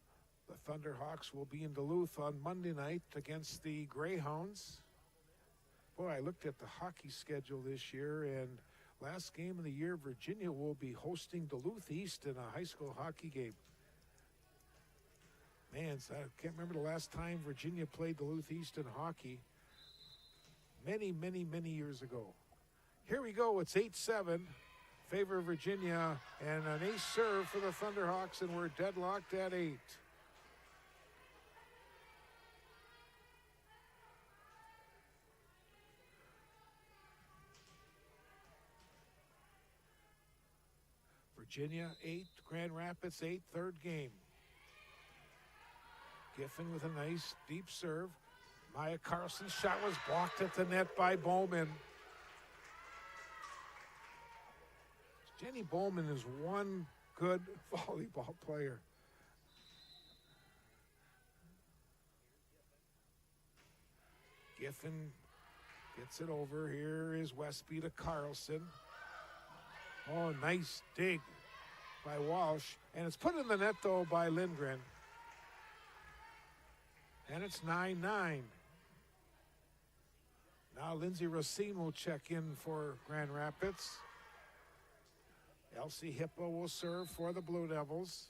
[SPEAKER 2] the Thunderhawks will be in Duluth on Monday night against the Greyhounds. Boy, I looked at the hockey schedule this year, and last game of the year, Virginia will be hosting Duluth East in a high school hockey game. Man, I can't remember the last time Virginia played Duluth East in hockey. Many, many, many years ago. Here we go. It's 8-7. Favor of Virginia, and an ace serve for the Thunderhawks, and we're deadlocked at 8. Virginia 8, Grand Rapids 8, third game. Giffen with a nice deep serve. Maya Carlson's shot was blocked at the net by Bowman. Jenny Bowman is one good volleyball player. Giffen gets it over. Here is Westby to Carlson. Oh, nice dig by Walsh. And it's put in the net, though, by Lindgren. And it's 9-9. Now Lindsay Racine will check in for Grand Rapids. Elsie Hippo will serve for the Blue Devils.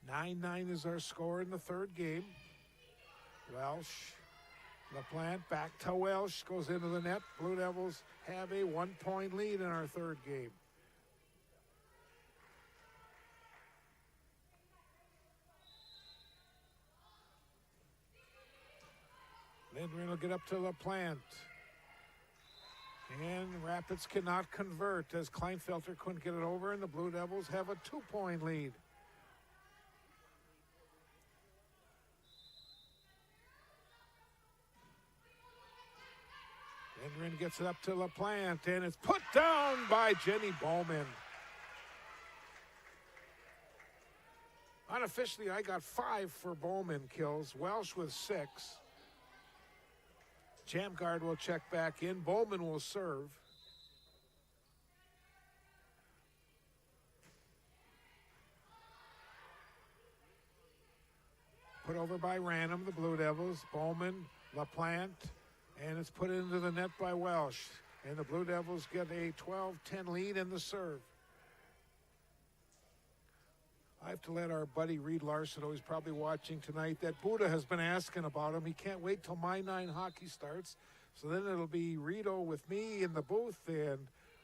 [SPEAKER 2] 9-9 is our score in the third game. Welsh, LaPlante back to Welsh, goes into the net. Blue Devils have a 1-point lead in our third game. Lindgren will get up to LaPlante. And Rapids cannot convert as Kleinfelter couldn't get it over, and the Blue Devils have a 2-point lead. Lindgren gets it up to LaPlante, and it's put down by Jenny Bowman. Unofficially, I got 5 for Bowman kills. Welsh with 6. Jamgard will check back in. Bowman will serve. Put over by Random, the Blue Devils. Bowman, LaPlante, and it's put into the net by Welsh. And the Blue Devils get a 12-10 lead in the serve. I have to let our buddy Reed Larson, who is probably watching tonight, that Buddha has been asking about him. He can't wait till My Nine hockey starts. So then it'll be Rito with me in the booth, and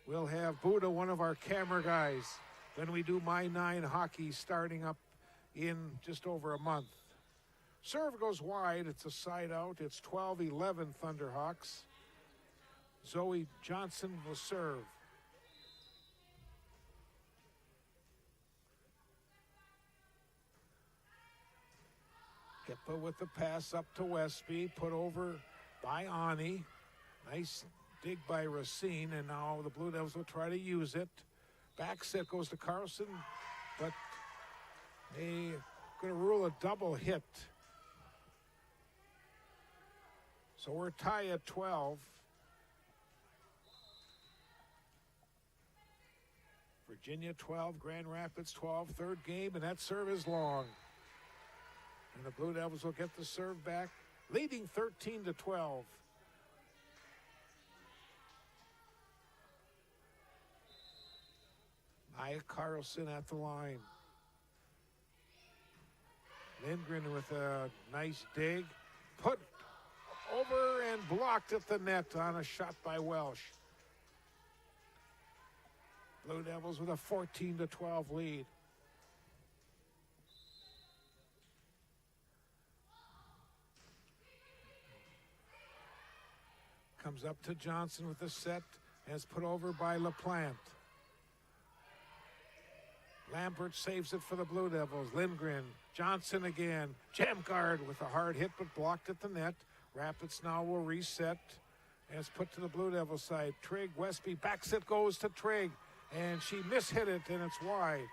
[SPEAKER 2] we'll have Buddha, one of our camera guys, when we do My Nine hockey starting up in just over a month. Serve goes wide. It's a side out. It's 12-11 Thunderhawks. Zoe Johnson will serve. Hippa with the pass up to Westby, put over by Ani. Nice dig by Racine, and now the Blue Devils will try to use it. Back set goes to Carlson, but they're going to rule a double hit. So we're tied at 12. Virginia 12, Grand Rapids 12, third game, and that serve is long. And the Blue Devils will get the serve back, leading 13-12. Nia Carlson at the line. Lindgren with a nice dig. Put over and blocked at the net on a shot by Welsh. Blue Devils with a 14-12 lead. Comes up to Johnson with the set, and it's put over by LaPlante. Lambert saves it for the Blue Devils. Lindgren, Johnson again. Jamgard with a hard hit, but blocked at the net. Rapids now will reset, and it's put to the Blue Devil side. Trigg, Westby, back set goes to Trigg, and she mishit it, and it's wide.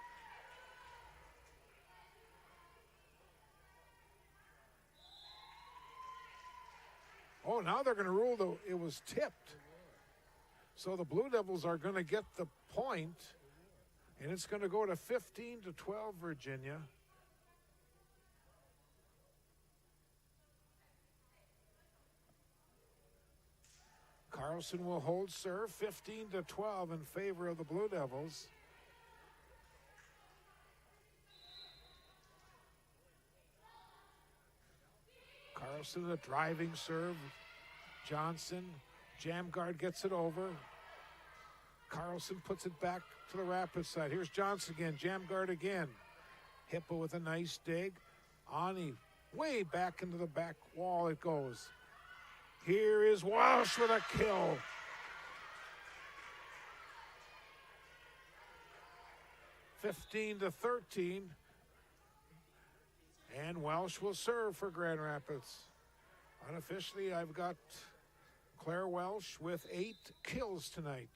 [SPEAKER 2] Oh, now they're going to rule it was tipped. So the Blue Devils are going to get the point, and it's going to go to 15-12 Virginia. Carlson will hold serve, 15-12 in favor of the Blue Devils. Carlson, a driving serve. Johnson, Jamgard gets it over. Carlson puts it back to the Rapids side. Here's Johnson again, Jamgard again. Hippo with a nice dig. Ani, way back into the back wall it goes. Here is Walsh with a kill. (15-13). And Welsh will serve for Grand Rapids. Unofficially, I've got Claire Welsh with 8 kills tonight.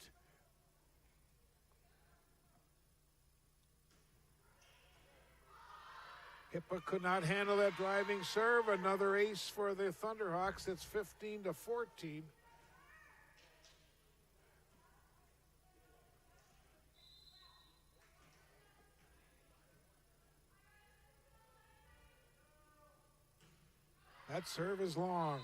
[SPEAKER 2] Hippa could not handle that driving serve. Another ace for the Thunderhawks. It's 15-14. That serve is long.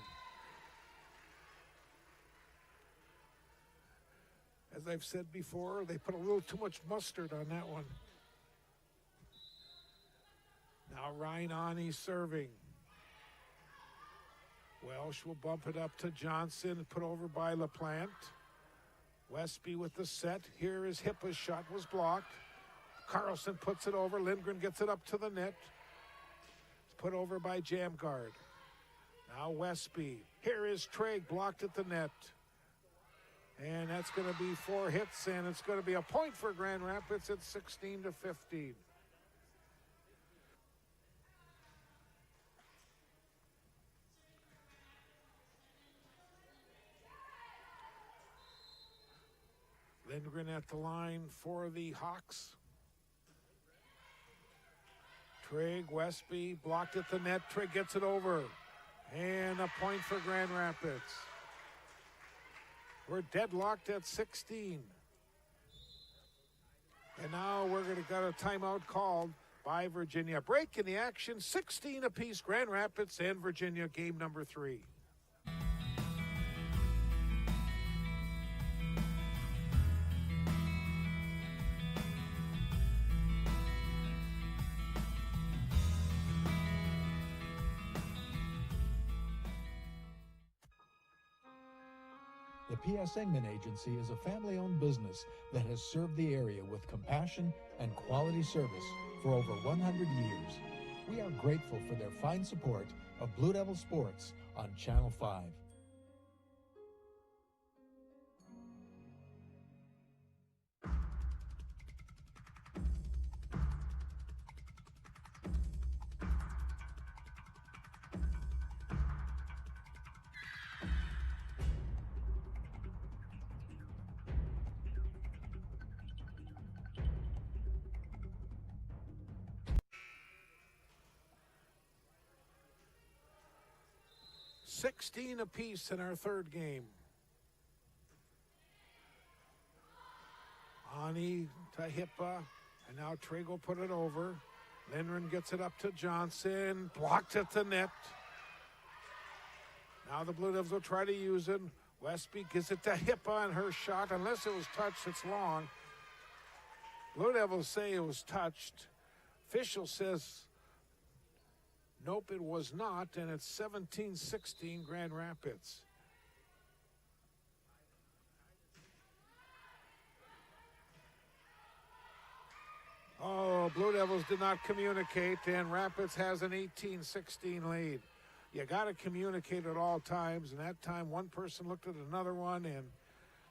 [SPEAKER 2] As I've said before, they put a little too much mustard on that one. Now Ryan Ani serving. Welsh will bump it up to Johnson, put over by LaPlante. Westby with the set. Here is Hippa's shot was blocked. Carlson puts it over. Lindgren gets it up to the net. It's put over by Jamgard. Now Westby. Here is Trigg, blocked at the net. And that's going to be 4 hits, and it's going to be a point for Grand Rapids at 16-15. Lindgren at the line for the Hawks. Trigg, Westby, blocked at the net. Trigg gets it over. And a point for Grand Rapids. We're deadlocked at 16. And now we're going to get a timeout called by Virginia. Break in the action, 16 apiece, Grand Rapids and Virginia, game number 3.
[SPEAKER 5] The P.S. Engman Agency is a family-owned business that has served the area with compassion and quality service for over 100 years. We are grateful for their fine support of Blue Devil Sports on Channel 5.
[SPEAKER 2] $16 apiece in our third game. Ani to Hippa, and now Trigg will put it over. Lindgren gets it up to Johnson, blocked at the net. Now the Blue Devils will try to use it. Westby gives it to Hippa, and her shot, unless it was touched, it's long. Blue Devils say it was touched. Official says nope, it was not, and it's 17-16 Grand Rapids. Oh, Blue Devils did not communicate, and Rapids has an 18-16 lead. You got to communicate at all times, and that time one person looked at another one, and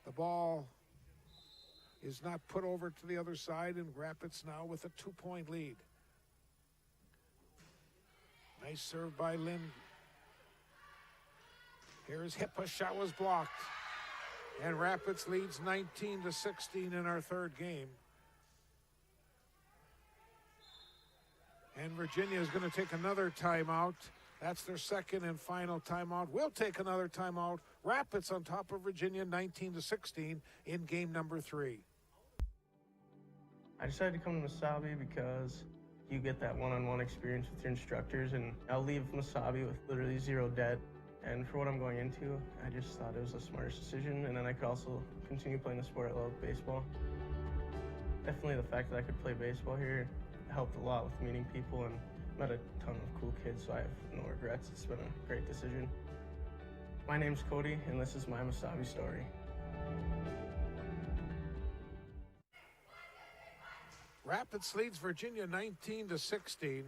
[SPEAKER 2] the ball is not put over to the other side, and Rapids now with a 2-point lead. Nice serve by Lynn. Here's Hippa, shot was blocked. And Rapids leads 19-16 in our third game. And Virginia is going to take another timeout. That's their second and final timeout. We'll take another timeout. Rapids on top of Virginia, 19-16 in game number 3.
[SPEAKER 3] I decided to come to Mesabi because you get that one-on-one experience with your instructors, and I'll leave Mesabi with literally 0 debt. And for what I'm going into, I just thought it was the smartest decision, and then I could also continue playing the sport I love, baseball. Definitely the fact that I could play baseball here helped a lot with meeting people and met a ton of cool kids, so I have no regrets. It's been a great decision. My name's Cody, and this is my Mesabi story.
[SPEAKER 2] Rapids leads Virginia 19-16.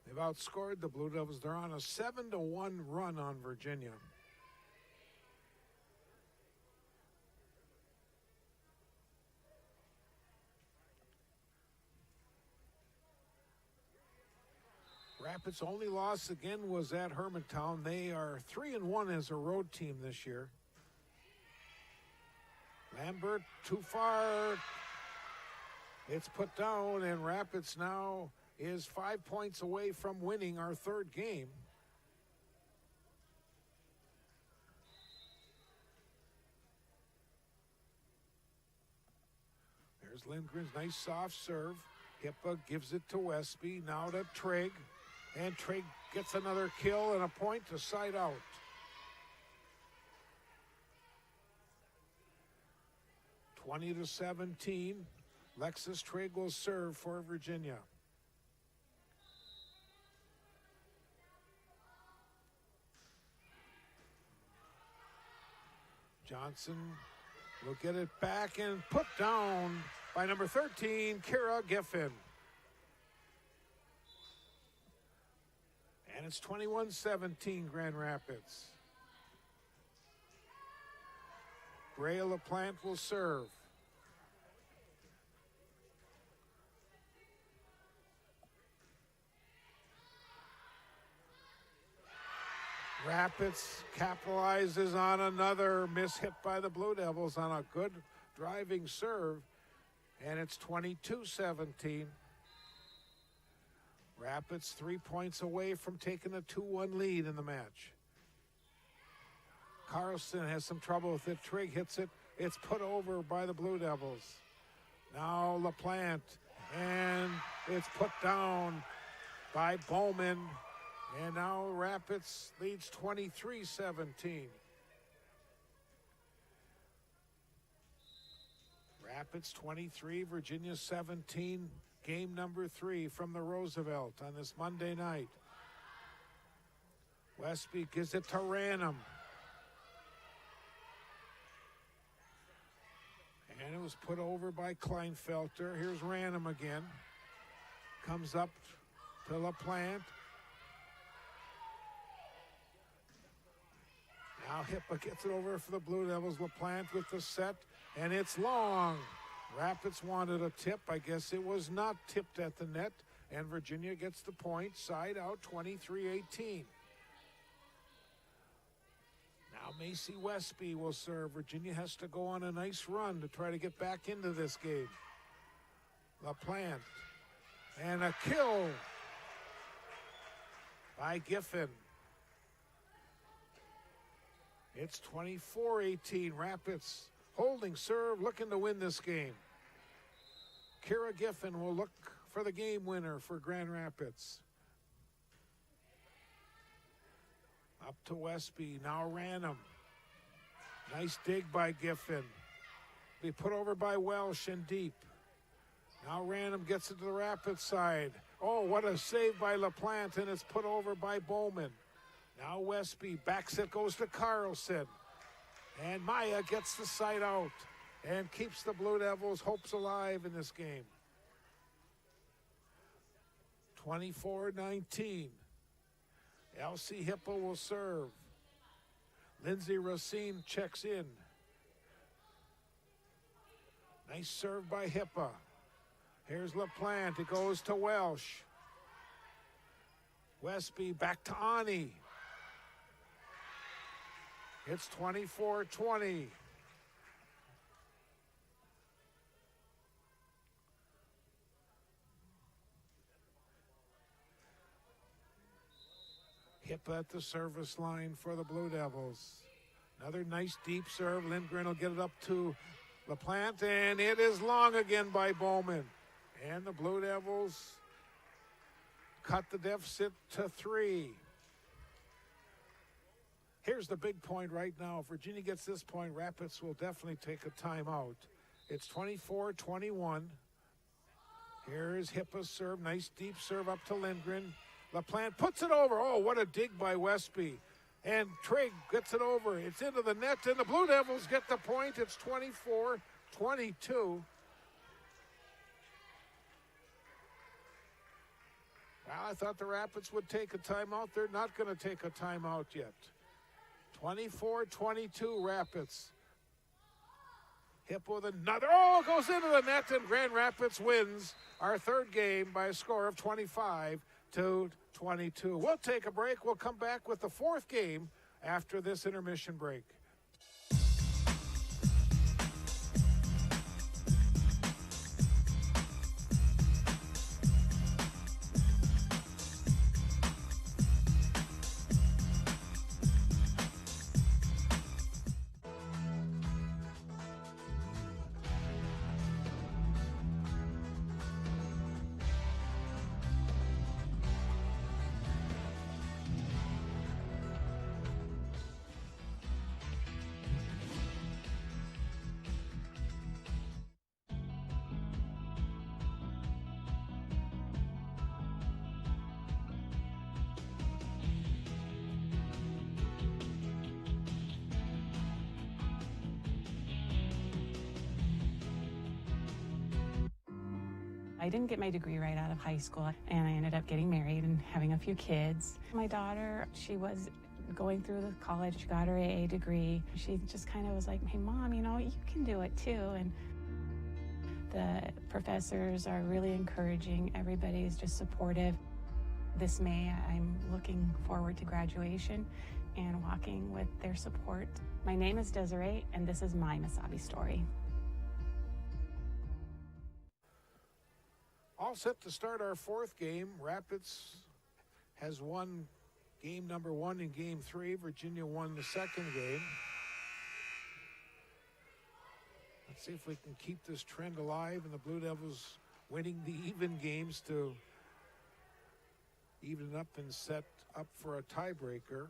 [SPEAKER 2] They've outscored the Blue Devils. They're on a 7-1 run on Virginia. Rapids' only loss again was at Hermantown. They are 3-1 as a road team this year. Lambert too far. It's put down, and Rapids now is 5 points away from winning our third game. There's Lindgren's nice soft serve. Hippa gives it to Westby, now to Trigg. And Trigg gets another kill and a point to side out. (20-17). Lexus Trigg will serve for Virginia. Johnson will get it back and put down by number 13, Kira Giffen. And it's 21-17 Grand Rapids. Brea LaPlante will serve. Rapids capitalizes on another miss hit by the Blue Devils on a good driving serve, and it's 22-17. Rapids 3 points away from taking a 2-1 lead in the match. Carlson has some trouble with it. Trigg hits it. It's put over by the Blue Devils. Now LaPlante, and it's put down by Bowman. And now Rapids leads 23-17. Rapids 23, Virginia 17. Game number 3 from the Roosevelt on this Monday night. Westby gives it to Ranum. And it was put over by Kleinfelter. Here's Ranum again. Comes up to LaPlante. Now Hippa gets it over for the Blue Devils. LaPlante with the set, and it's long. Rapids wanted a tip. I guess it was not tipped at the net, and Virginia gets the point. Side out, 23-18. Now Macy Westby will serve. Virginia has to go on a nice run to try to get back into this game. LaPlante, and a kill by Giffen. It's 24-18. Rapids holding serve, looking to win this game. Kira Giffen will look for the game winner for Grand Rapids. Up to Westby, now Ranum. Nice dig by Giffen. Be put over by Welsh and deep. Now Ranum gets it to the Rapids side. Oh, what a save by LaPlante, and it's put over by Bowman. Now Westby backs it, goes to Carlson. And Maya gets the side out and keeps the Blue Devils' hopes alive in this game. 24-19. Elsie Hippo will serve. Lindsay Racine checks in. Nice serve by Hippa. Here's LaPlante. It goes to Welsh. Westby back to Ani. It's 24-20. Hippa at the service line for the Blue Devils. Another nice deep serve. Lindgren will get it up to LaPlante, and it is long again by Bowman. And the Blue Devils cut the deficit to 3. Here's the big point right now. If Virginia gets this point, Rapids will definitely take a timeout. It's 24-21. Here's Hippa's serve. Nice deep serve up to Lindgren. LaPlante puts it over. Oh, what a dig by Westby. And Trigg gets it over. It's into the net, and the Blue Devils get the point. It's 24-22. Well, I thought the Rapids would take a timeout. They're not going to take a timeout yet. 24-22 Rapids. Hip with another. Oh, goes into the net, and Grand Rapids wins our third game by a score of 25-22. We'll take a break. We'll come back with the fourth game after this intermission break.
[SPEAKER 4] I didn't get my degree right out of high school, and I ended up getting married and having a few kids. My daughter, she was going through the college, she got her AA degree. She just kind of was like, hey, Mom, you know, you can do it too. And the professors are really encouraging. Everybody is just supportive. This May, I'm looking forward to graduation and walking with their support. My name is Desiree, and this is my Mesabi story.
[SPEAKER 2] All set to start our fourth game. Rapids has won game number 1 in game 3. Virginia won the second game. Let's see if we can keep this trend alive and the Blue Devils winning the even games to even up and set up for a tiebreaker.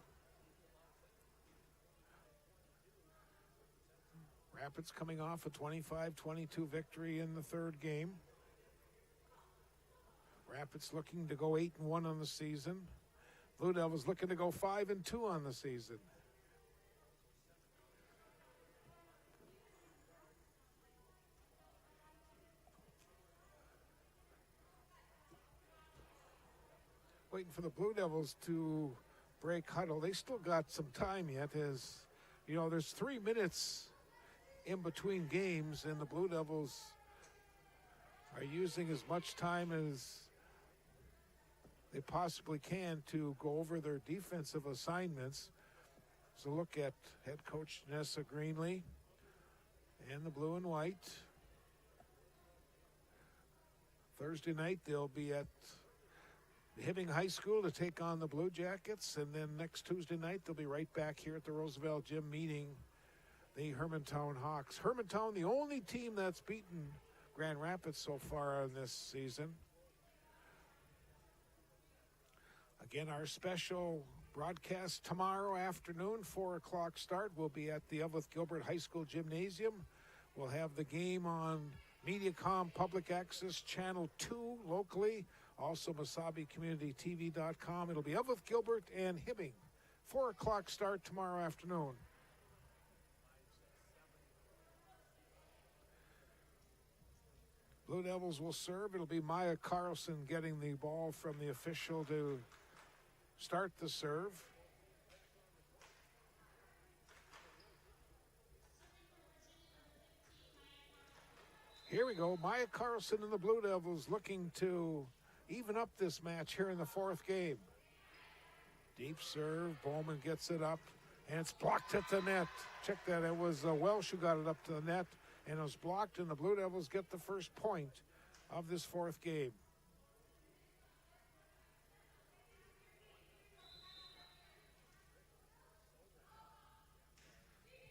[SPEAKER 2] Rapids coming off a 25-22 victory in the third game. Rapids looking to go 8-1 on the season. Blue Devils looking to go 5-2 on the season. Waiting for the Blue Devils to break huddle. They still got some time yet, as you know, there's 3 minutes in between games, and the Blue Devils are using as much time as they possibly can to go over their defensive assignments. So look at head coach Nessa Greenlee and the blue and white. Thursday night they'll be at Hibbing High School to take on the Blue Jackets, and then next Tuesday night they'll be right back here at the Roosevelt Gym meeting the Hermantown Hawks. Hermantown, the only team that's beaten Grand Rapids so far in this season. Again, our special broadcast tomorrow afternoon, 4 o'clock start. We'll be at the Evelyn Gilbert High School Gymnasium. We'll have the game on Mediacom Public Access Channel 2 locally, also MesabiCommunityTV.com. It'll be Evelyn Gilbert and Hibbing. 4 o'clock start tomorrow afternoon. Blue Devils will serve. It'll be Maya Carlson getting the ball from the official to start the serve. Here we go. Maya Carlson and the Blue Devils looking to even up this match here in the fourth game. Deep serve. Bowman gets it up, and it's blocked at the net. Check that. It was Welsh who got it up to the net, and it was blocked, and the Blue Devils get the first point of this fourth game.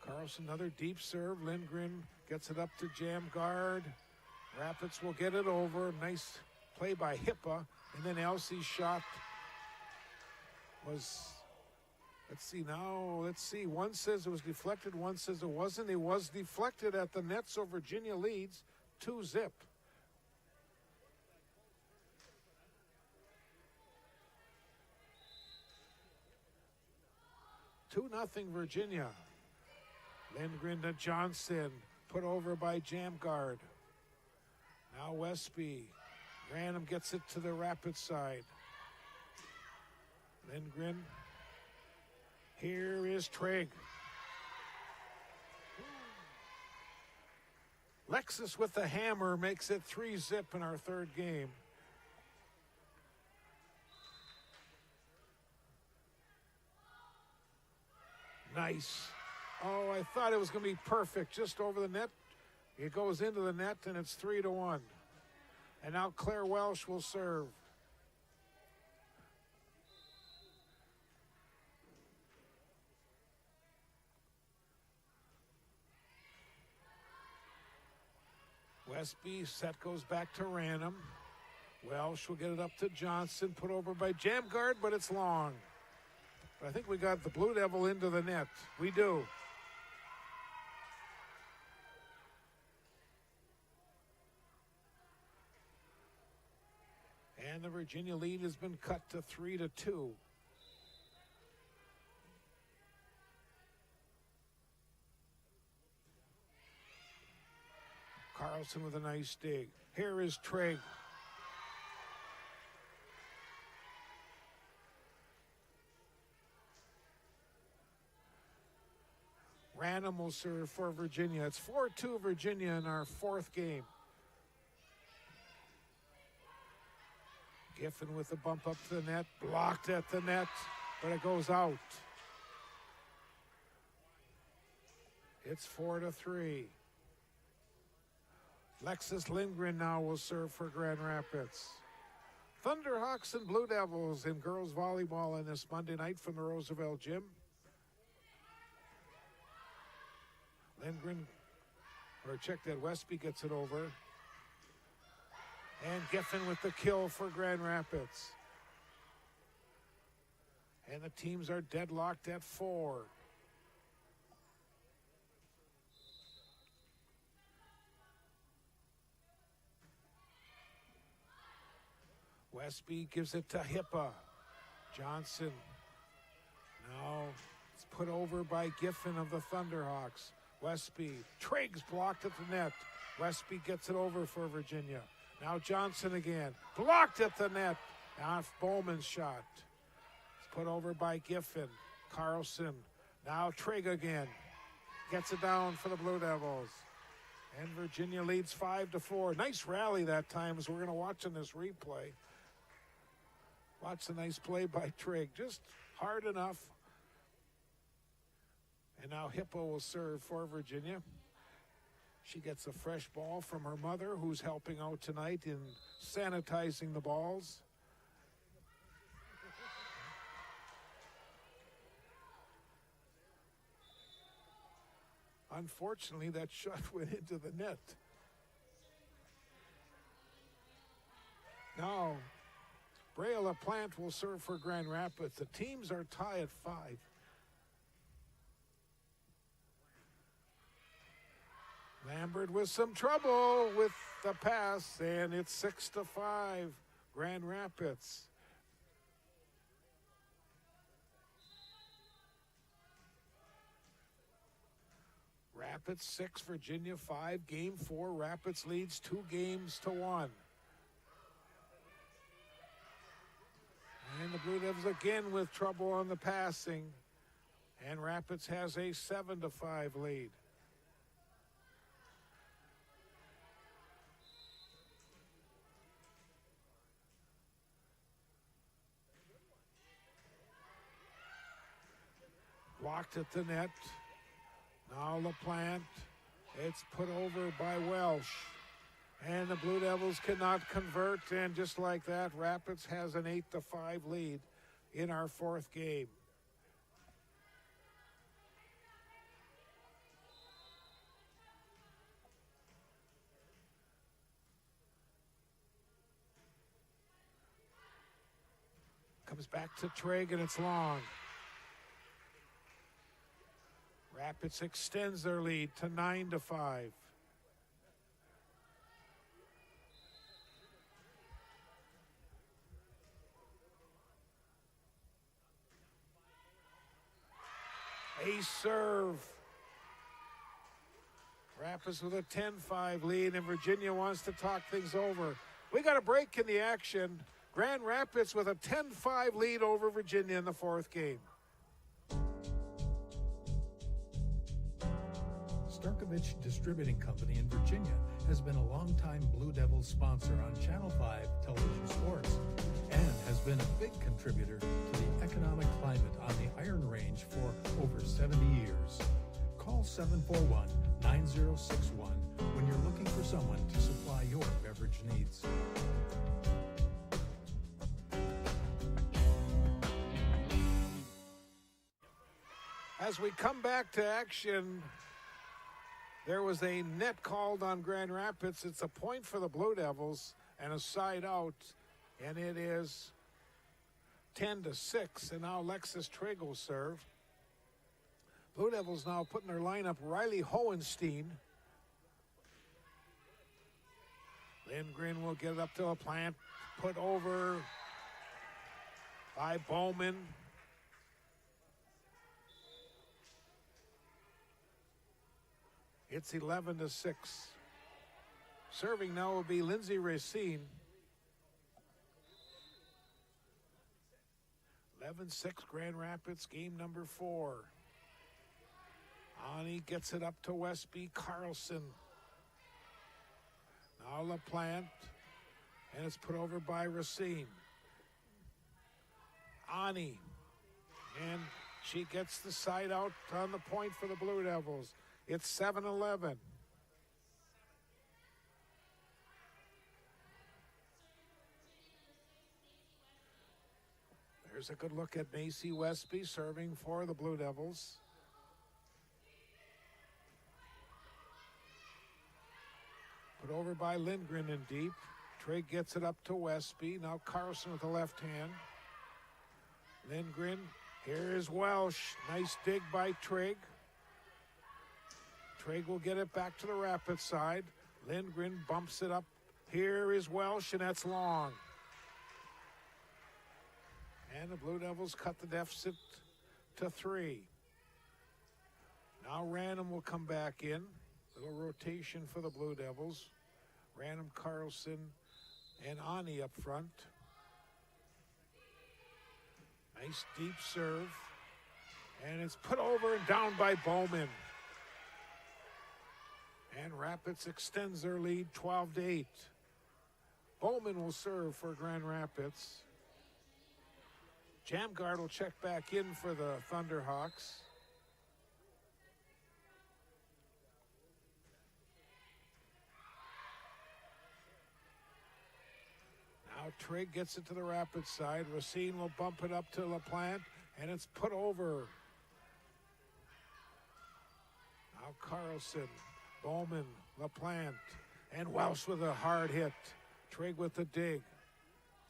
[SPEAKER 2] Carlson, another deep serve. Lindgren gets it up to jam guard. Rapids will get it over. Nice play by Hippa. And then Elsie's shot was, let's see. One says it was deflected, one says it wasn't. It was deflected at the net, so Virginia leads 2-0. Nothing Virginia. Lindgren to Johnson, put over by Jamgard. Now Westby. Random gets it to the Rapid side. Lindgren. Here is Trigg. Lexus with the hammer makes it 3-0 in our third game. Nice. Oh, I thought it was going to be perfect. Just over the net. It goes into the net, and it's 3-1. And now Claire Welsh will serve. Westby, set goes back to Random. Welsh will get it up to Johnson, put over by Jamgard, but it's long. But I think we got the Blue Devil into the net. We do. And the Virginia lead has been cut to 3-2. Carlson with a nice dig. Here is Trigg. Random will serve for Virginia. It's 4-2 Virginia in our fourth game. Giffen with the bump up to the net, blocked at the net, but it goes out. It's 4-3. Lexus Lindgren now will serve for Grand Rapids. Thunderhawks and Blue Devils in girls volleyball on this Monday night from the Roosevelt Gym. Lindgren, or check that, Westby gets it over. And Giffen with the kill for Grand Rapids. And the teams are deadlocked at 4. Westby gives it to Hippa. Johnson. Now it's put over by Giffen of the Thunderhawks. Westby. Triggs blocked at the net. Westby gets it over for Virginia. Now Johnson again. Blocked at the net. Now Bowman's shot. It's put over by Giffen. Carlson. Now Trigg again. Gets it down for the Blue Devils. And Virginia leads 5-4. Nice rally that time as we're going to watch in this replay. Watch the nice play by Trigg. Just hard enough. And now Hippo will serve for Virginia. She gets a fresh ball from her mother, who's helping out tonight in sanitizing the balls. Unfortunately, that shot went into the net. Now, Brea LaPlante will serve for Grand Rapids. The teams are tied at 5. Lambert with some trouble with the pass, and it's 6-5, Grand Rapids. Rapids 6, Virginia 5, Game 4. Rapids leads 2-1. And the Blue Devils again with trouble on the passing. And Rapids has a 7-5 lead. Blocked at the net. Now LaPlante. It's put over by Welsh. And the Blue Devils cannot convert. And just like that, Rapids has an 8-5 lead in our fourth game. Comes back to Trigg, and it's long. Rapids extends their lead to 9-5. Ace serve. Rapids with a 10-5 lead, and Virginia wants to talk things over. We got a break in the action. Grand Rapids with a 10-5 lead over Virginia in the fourth game.
[SPEAKER 5] Starkovich Distributing Company in Virginia has been a longtime Blue Devils sponsor on Channel 5 television sports and has been a big contributor to the economic climate on the Iron Range for over 70 years. Call 741-9061 when you're looking for someone to supply your beverage needs.
[SPEAKER 2] As we come back to action, there was a net called on Grand Rapids. It's a point for the Blue Devils and a side out, and it is 10-6, and now Lexus Trigg will serve. Blue Devils now putting their lineup, Riley Hohenstein. Lindgren will get it up to LaPlante, put over by Bowman. It's 11-6. Serving now will be Lindsay Racine. 11-6 Grand Rapids, game number 4. Ani gets it up to Westby. Carlson. Now LaPlante. And it's put over by Racine. Ani. And she gets the side out on the point for the Blue Devils. It's 7-11. There's a good look at Macy Westby serving for the Blue Devils. Put over by Lindgren in deep. Trigg gets it up to Westby. Now Carlson with the left hand. Lindgren. Here's Welsh. Nice dig by Trigg. Trigg will get it back to the Rapids side. Lindgren bumps it up. Here is Welsh, and that's long. And the Blue Devils cut the deficit to 3. Now Random will come back in. Little rotation for the Blue Devils. Random, Carlson, and Ani up front. Nice deep serve. And it's put over and down by Bowman. And Rapids extends their lead 12-8. Bowman will serve for Grand Rapids. Jamgard will check back in for the Thunderhawks. Now Trigg gets it to the Rapids side. Racine will bump it up to LaPlante, and it's put over. Now Carlson, Bowman, LaPlante, and Welsh with a hard hit. Trigg with the dig.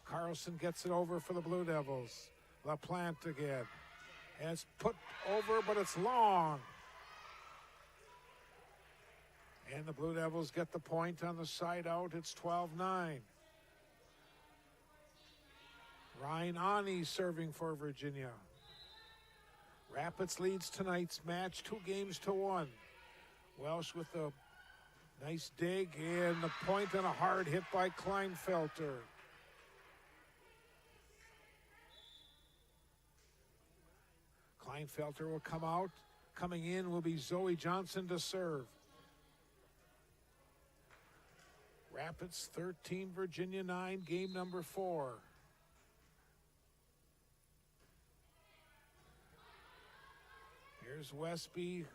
[SPEAKER 2] Carlson gets it over for the Blue Devils. LaPlante again. And it's put over, but it's long. And the Blue Devils get the point on the side out. It's 12-9. Ryan Ani serving for Virginia. Rapids leads tonight's match 2-1. Welsh with a nice dig and the point and a hard hit by Kleinfelter. Kleinfelter will come out. Coming in will be Zoe Johnson to serve. Rapids 13, Virginia 9, game number 4. Here's Westby.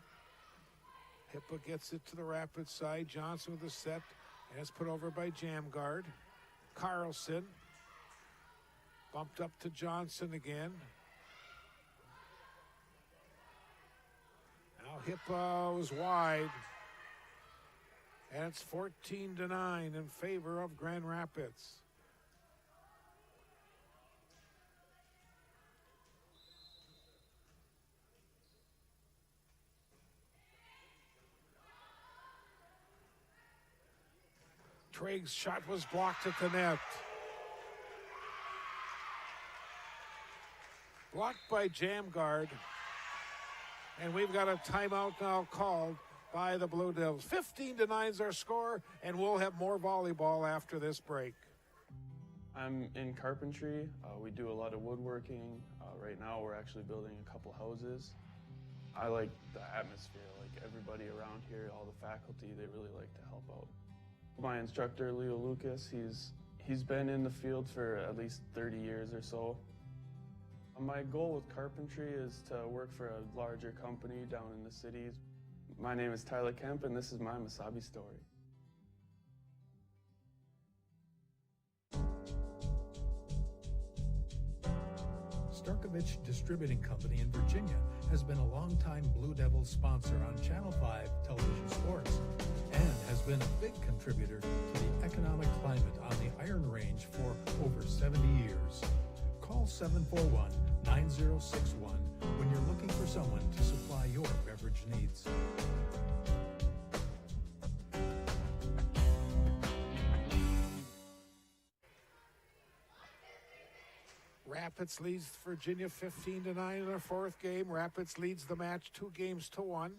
[SPEAKER 2] Hippa gets it to the Rapids side. Johnson with the set. And it's put over by Jamgard. Carlson. Bumped up to Johnson again. Now Hippa was wide. And it's 14-9 in favor of Grand Rapids. Trigg's shot was blocked at the net. Blocked by Jamgard. And we've got a timeout now called by the Blue Devils. 15-9 is our score, and we'll have more volleyball after this break.
[SPEAKER 6] I'm in carpentry. We do a lot of woodworking. Right now we're actually building a couple houses. I like the atmosphere, like everybody around here, all the faculty, they really like to help out. My instructor, Leo Lucas, he's been in the field for at least 30 years or so. My goal with carpentry is to work for a larger company down in the cities. My name is Tyler Kemp, and this is my Mesabi story.
[SPEAKER 5] Starkovich Distributing Company in Virginia has been a longtime Blue Devils sponsor on Channel 5 television sports and has been a big contributor to the economic climate on the Iron Range for over 70 years. Call 741-9061 when you're looking for someone to supply your beverage needs.
[SPEAKER 2] Rapids leads Virginia 15-9 in their fourth game. Rapids leads the match 2-1.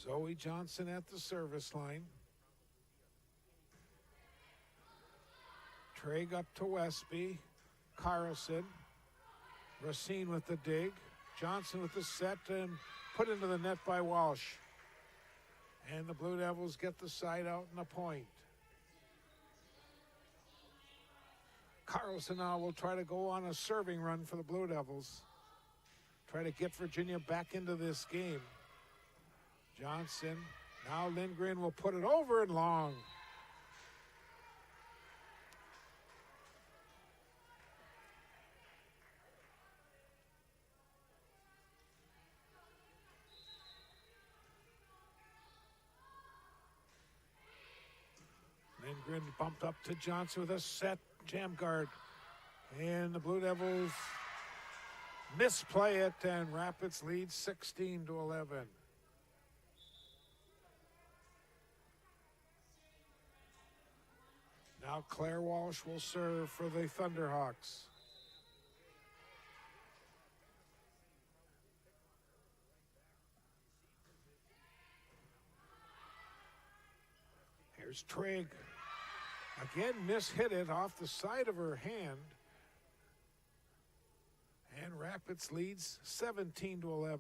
[SPEAKER 2] Zoe Johnson at the service line. Trigg up to Westby. Carlson. Racine with the dig. Johnson with the set and put into the net by Walsh. And the Blue Devils get the side out and a point. Carlson now will try to go on a serving run for the Blue Devils. Try to get Virginia back into this game. Johnson. Now Lindgren will put it over and long. Lindgren bumped up to Johnson with a set jam guard. And the Blue Devils misplay it, and Rapids leads 16-11. Now Claire Walsh will serve for the Thunderhawks. Here's Trigg. Again, mishit it off the side of her hand. And Rapids leads 17-11.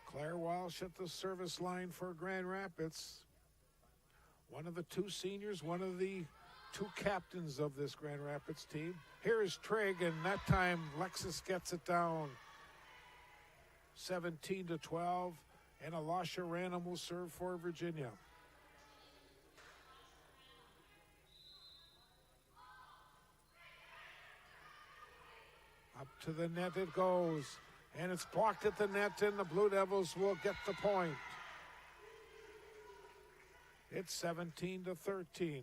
[SPEAKER 2] Claire Walsh at the service line for Grand Rapids. One of the two seniors, one of the two captains of this Grand Rapids team. Here is Trigg, and that time Lexus gets it down. 17-12, and Alasha Random will serve for Virginia. Up to the net it goes, and it's blocked at the net, and the Blue Devils will get the point. It's 17-13.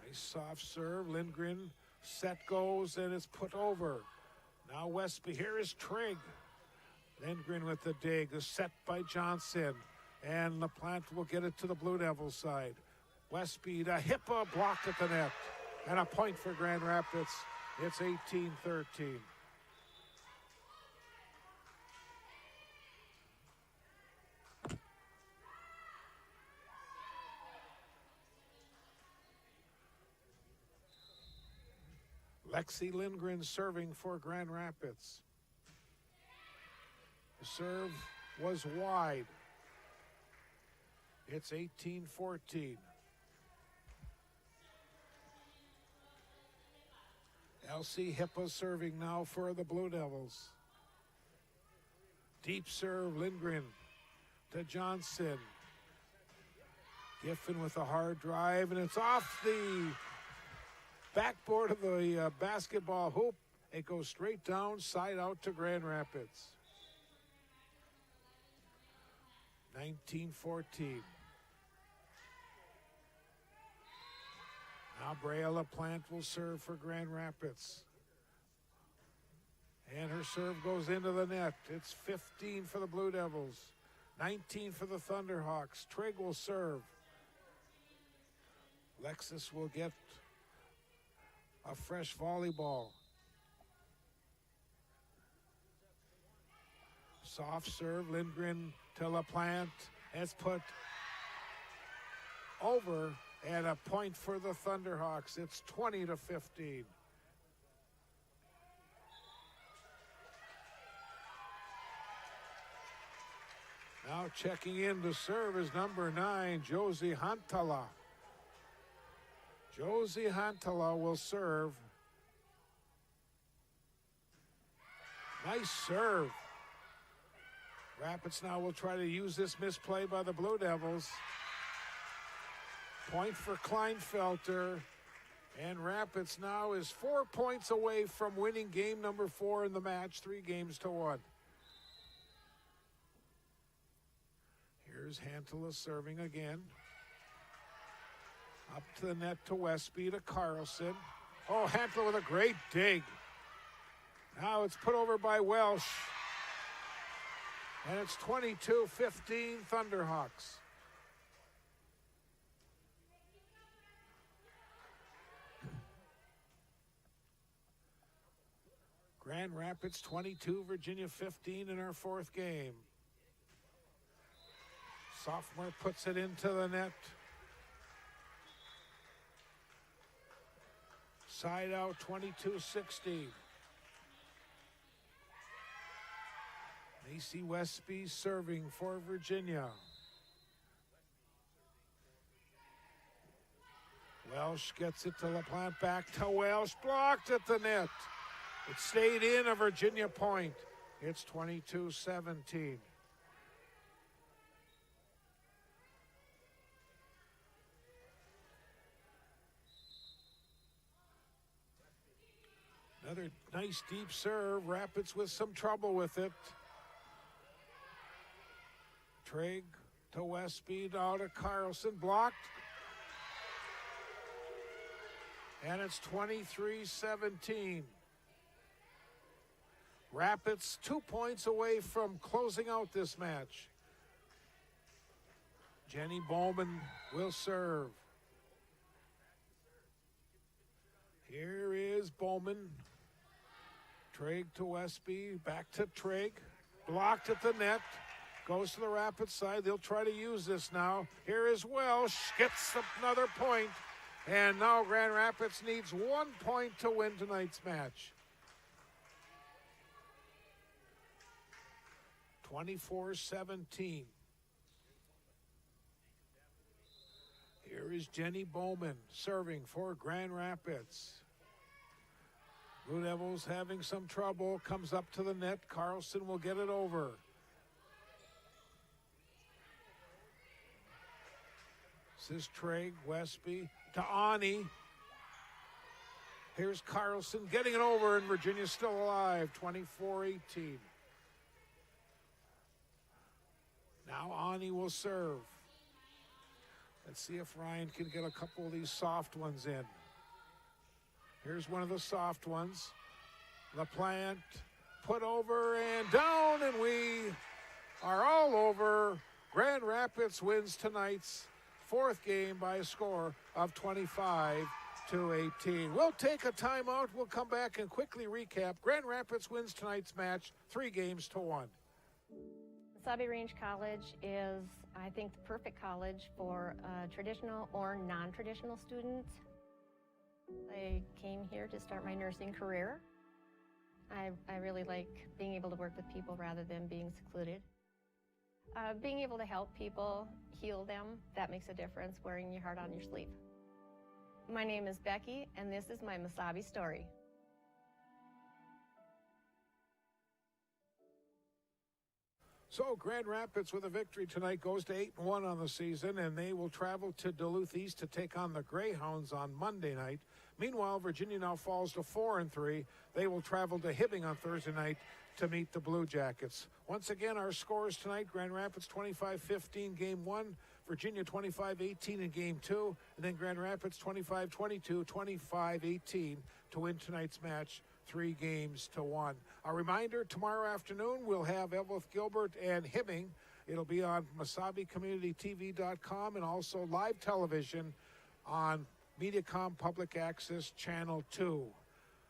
[SPEAKER 2] Nice soft serve. Lindgren set goes, and it's put over. Now Westby. Here is Trigg. Lindgren with the dig. The set by Johnson. And LaPlante will get it to the Blue Devils side. Westby to Hippa blocked at the net. And a point for Grand Rapids. It's 18-13. Lexi Lindgren serving for Grand Rapids. The serve was wide. It's 18-14. Elsie Hippa serving now for the Blue Devils. Deep serve, Lindgren to Johnson. Giffen with a hard drive, and it's off the backboard of the basketball hoop. It goes straight down, side out to Grand Rapids. 19-14. Now Brea LaPlante will serve for Grand Rapids. And her serve goes into the net. It's 15 for the Blue Devils, 19 for the Thunderhawks. Trigg will serve. Lexus will get a fresh volleyball. Soft serve, Lindgren to LaPlante. It's put over, and a point for the Thunderhawks. It's 20-15. Now checking in to serve is number 9, Josie Hantala. Josie Hantala will serve. Nice serve. Rapids now will try to use this misplay by the Blue Devils. Point for Kleinfelter. And Rapids now is 4 points away from winning game number 4 in the match, 3-1. Here's Hantala serving again. Up to the net to Westby to Carlson. Oh, Hantala with a great dig. Now it's put over by Welsh. And it's 22-15 Thunderhawks. Grand Rapids 22, Virginia 15 in our fourth game. Sophomore puts it into the net. Side out, 22-16. Macy Westby serving for Virginia. Welsh gets it to LaPlante, back to Welsh, blocked at the net. It stayed in, a Virginia point. It's 22-17. Another nice deep serve. Rapids with some trouble with it. Trigg to Westby, now to Carlson, blocked. And it's 23-17. Rapids 2 points away from closing out this match. Jenny Bowman will serve. Here is Bowman. Trigg to Westby, back to Trigg. Blocked at the net. Goes to the Rapids side. They'll try to use this now. Here is Welsh. Gets another point. And now Grand Rapids needs 1 point to win tonight's match. 24-17. Here is Jenny Bowman serving for Grand Rapids. Blue Devils having some trouble. Comes up to the net. Carlson will get it over. This is Trigg, Westby to Ani. Here's Carlson getting it over, and Virginia's still alive, 24-18. Now Ani will serve. Let's see if Ryan can get a couple of these soft ones in. Here's one of the soft ones. LaPlante put over and down, and we are all over. Grand Rapids wins tonight's fourth game by a score of 25-18. We'll take a timeout. We'll come back and quickly recap. Grand Rapids wins tonight's match 3-1.
[SPEAKER 1] Mesabi Range College is, I think, the perfect college for traditional or non-traditional students. I came here to start my nursing career. I really like being able to work with people rather than being secluded. Being able to help people, heal them, that makes a difference, wearing your heart on your sleeve. My name is Becky, and this is my Mesabi story.
[SPEAKER 2] So Grand Rapids with a victory tonight goes to 8-1 on the season, and they will travel to Duluth East to take on the Greyhounds on Monday night. Meanwhile, Virginia now falls to 4-3. They will travel to Hibbing on Thursday night to meet the Blue Jackets. Once again, our scores tonight: Grand Rapids 25-15 game 1, Virginia 25-18 in game 2, and then Grand Rapids 25-22, 25-18 to win tonight's match 3-1. A reminder, tomorrow afternoon we'll have Evelyn Gilbert and Hibbing. It'll be on MesabiCommunityTV.com and also live television on Mediacom Public Access Channel 2.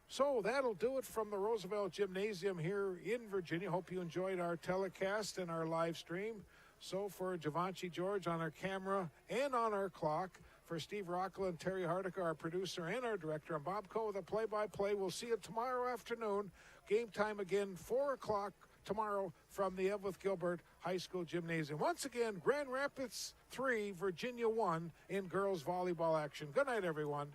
[SPEAKER 2] So that'll do it from the Roosevelt Gymnasium here in Virginia. Hope you enjoyed our telecast and our live stream. So for Javanchi George on our camera and on our clock, for Steve Rockland and Terry Hardiker, our producer and our director, I'm Bob Coe with the play-by-play. We'll see you tomorrow afternoon. Game time again, 4 o'clock tomorrow from the Evelyn Gilbert High School Gymnasium. Once again, Grand Rapids 3, Virginia 1 in girls volleyball action. Good night, everyone.